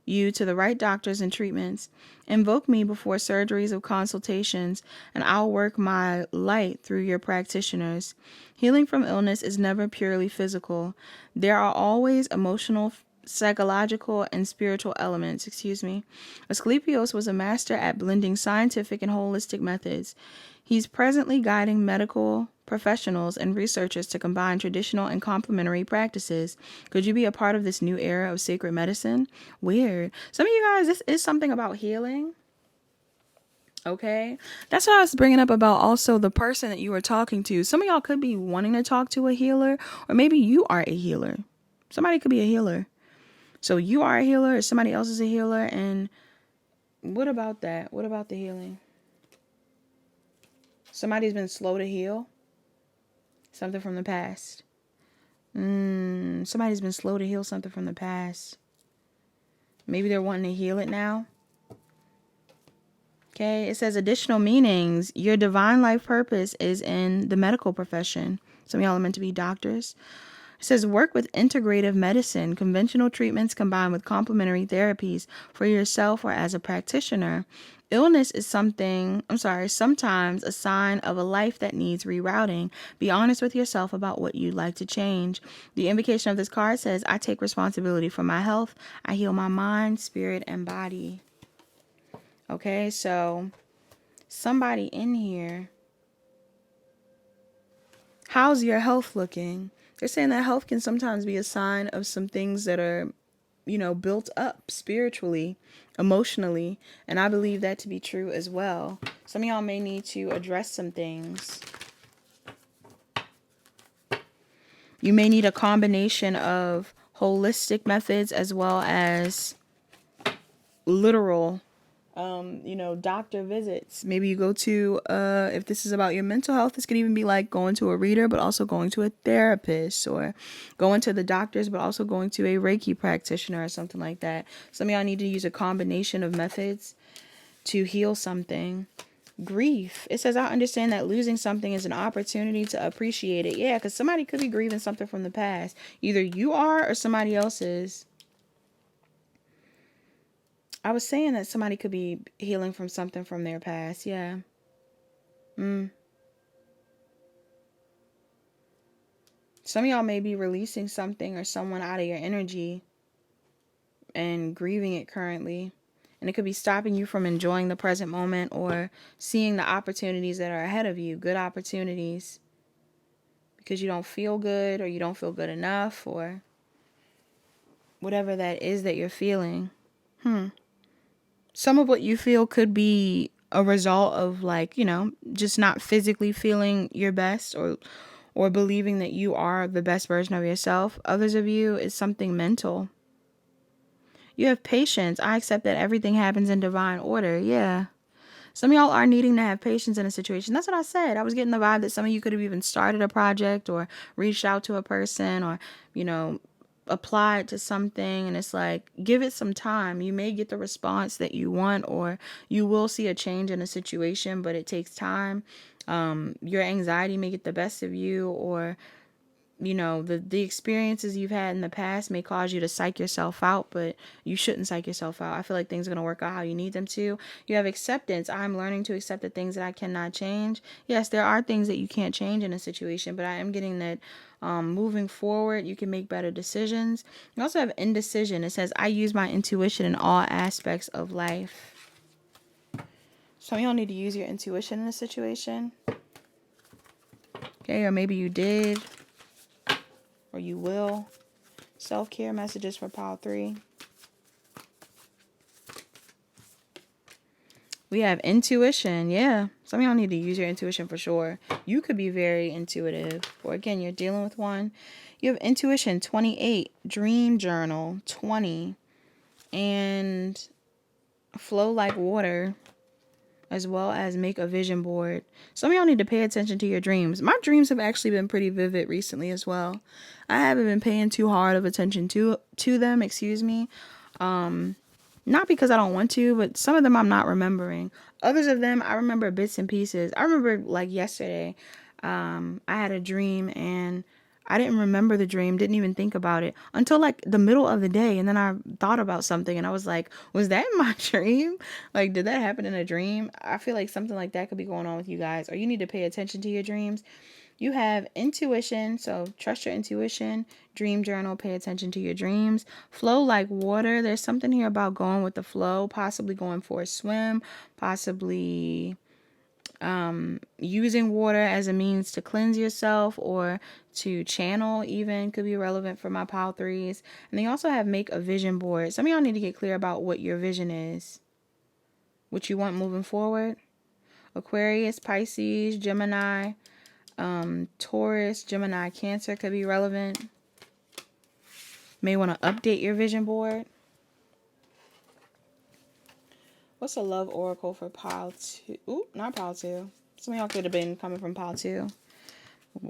you to the right doctors and treatments. Invoke me before surgeries or consultations, and I'll work my light through your practitioners. Healing from illness is never purely physical. There are always emotional, psychological, and spiritual elements. Asclepios was a master at blending scientific and holistic methods. He's presently guiding medical professionals and researchers to combine traditional and complementary practices. Could you be a part of this new era of sacred medicine? Weird. Some of you guys, this is something about healing. Okay. That's what I was bringing up about also the person that you were talking to. Some of y'all could be wanting to talk to a healer, or maybe you are a healer. Somebody could be a healer. So you are a healer, or somebody else is a healer. And what about that? What about the healing? Somebody's been slow to heal. Something from the past. Somebody's been slow to heal something from the past. Maybe they're wanting to heal it now. Okay, it says additional meanings. Your divine life purpose is in the medical profession. Some of y'all are meant to be doctors. It says work with integrative medicine, conventional treatments combined with complementary therapies for yourself or as a practitioner. Illness is sometimes a sign of a life that needs rerouting. Be honest with yourself about what you'd like to change. The invocation of this card says, I take responsibility for my health. I heal my mind, spirit, and body. Okay, so somebody in here, how's your health looking? They're saying that health can sometimes be a sign of some things that are, built up spiritually, emotionally. And I believe that to be true as well. Some of y'all may need to address some things. You may need a combination of holistic methods as well as literal doctor visits. Maybe you go to, if this is about your mental health, this could even be like going to a reader, but also going to a therapist, or going to the doctors, but also going to a Reiki practitioner or something like that. Some of y'all need to use a combination of methods to heal something. Grief. It says, I understand that losing something is an opportunity to appreciate it. Yeah, because somebody could be grieving something from the past. Either you are or somebody else is. I was saying that somebody could be healing from something from their past. Yeah. Some of y'all may be releasing something or someone out of your energy and grieving it currently. And it could be stopping you from enjoying the present moment or seeing the opportunities that are ahead of you, good opportunities, because you don't feel good or you don't feel good enough or whatever that is that you're feeling. Some of what you feel could be a result of, like, you know, just not physically feeling your best or believing that you are the best version of yourself. Others of you is something mental. You have patience. I accept that everything happens in divine order. Yeah. Some of y'all are needing to have patience in a situation. That's what I said. I was getting the vibe that some of you could have even started a project or reached out to a person or, you know, applied to something. And it's like, give it some time. You may get the response that you want, or you will see a change in a situation, but it takes time. Your anxiety may get the best of you, or you know, the experiences you've had in the past may cause you to psych yourself out, but you shouldn't psych yourself out. I feel like things are going to work out how you need them to. You have acceptance. I'm learning to accept the things that I cannot change. Yes, there are things that you can't change in a situation, but I am getting that moving forward, you can make better decisions. You also have indecision. It says, I use my intuition in all aspects of life. Some of y'all need to use your intuition in a situation. Okay, or maybe you did. Or you will. Self-care messages for pile 3. We have intuition. Yeah. Some of y'all need to use your intuition for sure. You could be very intuitive. Or again, you're dealing with one. You have intuition, 28. Dream journal, 20. And flow like water, as well as make a vision board. Some of y'all need to pay attention to your dreams. My dreams have actually been pretty vivid recently as well. I haven't been paying too hard of attention to them, excuse me. Not because I don't want to, but some of them I'm not remembering. Others of them, I remember bits and pieces. I remember, like, yesterday, I had a dream and I didn't remember the dream, didn't even think about it until like the middle of the day. And then I thought about something and I was like, was that in my dream? Like, did that happen in a dream? I feel like something like that could be going on with you guys, or you need to pay attention to your dreams. You have intuition, so trust your intuition. Dream journal, pay attention to your dreams. Flow like water. There's something here about going with the flow, possibly going for a swim, possibly using water as a means to cleanse yourself or to channel even could be relevant for my pile 3s. And then you also have make a vision board. Some of y'all need to get clear about what your vision is, what you want moving forward. Aquarius, Pisces, Gemini, Taurus, Gemini, Cancer could be relevant. May want to update your vision board. What's a love oracle for pile 2? Ooh, not pile 2. Some of y'all could have been coming from pile 2.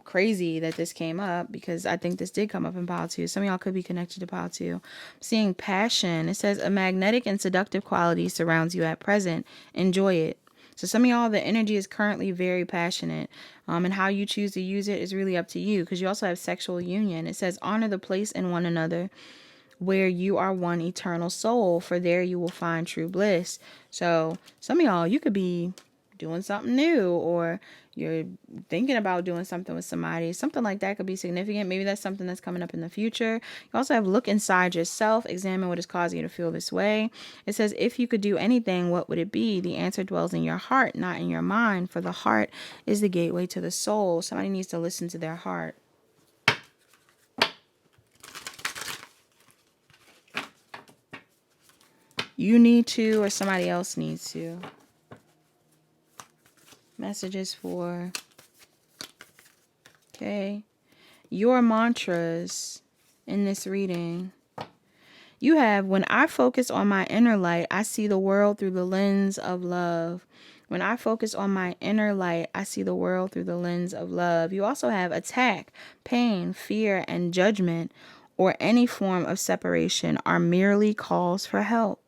Crazy that this came up, because I think this did come up in pile 2. Some of y'all could be connected to pile 2. I'm seeing passion. It says a magnetic and seductive quality surrounds you at present. Enjoy it. So some of y'all, the energy is currently very passionate, and how you choose to use it is really up to you, because you also have sexual union. It says honor the place in one another where you are one eternal soul, for there you will find true bliss. So some of y'all, you could be doing something new, or you're thinking about doing something with somebody. Something like that could be significant. Maybe that's something that's coming up in the future. You also have look inside yourself, examine what is causing you to feel this way. It says, if you could do anything, what would it be? The answer dwells in your heart, not in your mind, for the heart is the gateway to the soul. Somebody needs to listen to their heart. You need to, or somebody else needs to. Messages for, okay, your mantras in this reading. You have, when I focus on my inner light, I see the world through the lens of love. When I focus on my inner light, I see the world through the lens of love. You also have attack, pain, fear, and judgment, or any form of separation, are merely calls for help.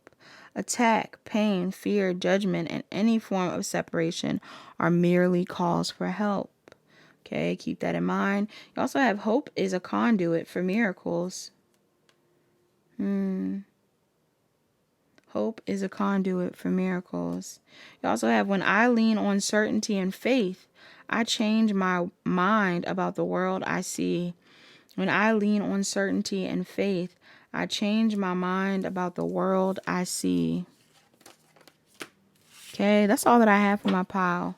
Attack, pain, fear, judgment, and any form of separation are merely calls for help. Okay, keep that in mind. You also have hope is a conduit for miracles. Hope is a conduit for miracles. You also have, when I lean on certainty and faith, I change my mind about the world I see. When I lean on certainty and faith, I change my mind about the world I see. Okay, that's all that I have for my pile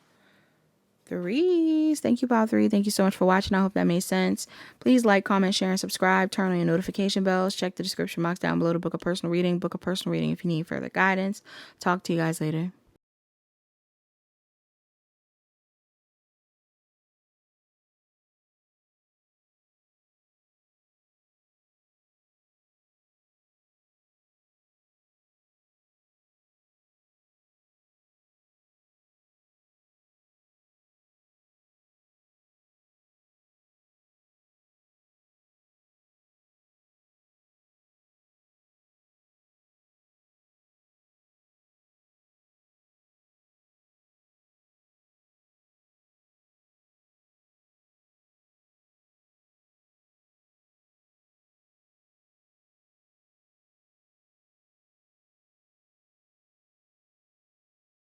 3s. Thank you, pile 3. Thank you so much for watching. I hope that made sense. Please like, comment, share, and subscribe. Turn on your notification bells. Check the description box down below to book a personal reading. Book a personal reading if you need further guidance. Talk to you guys later.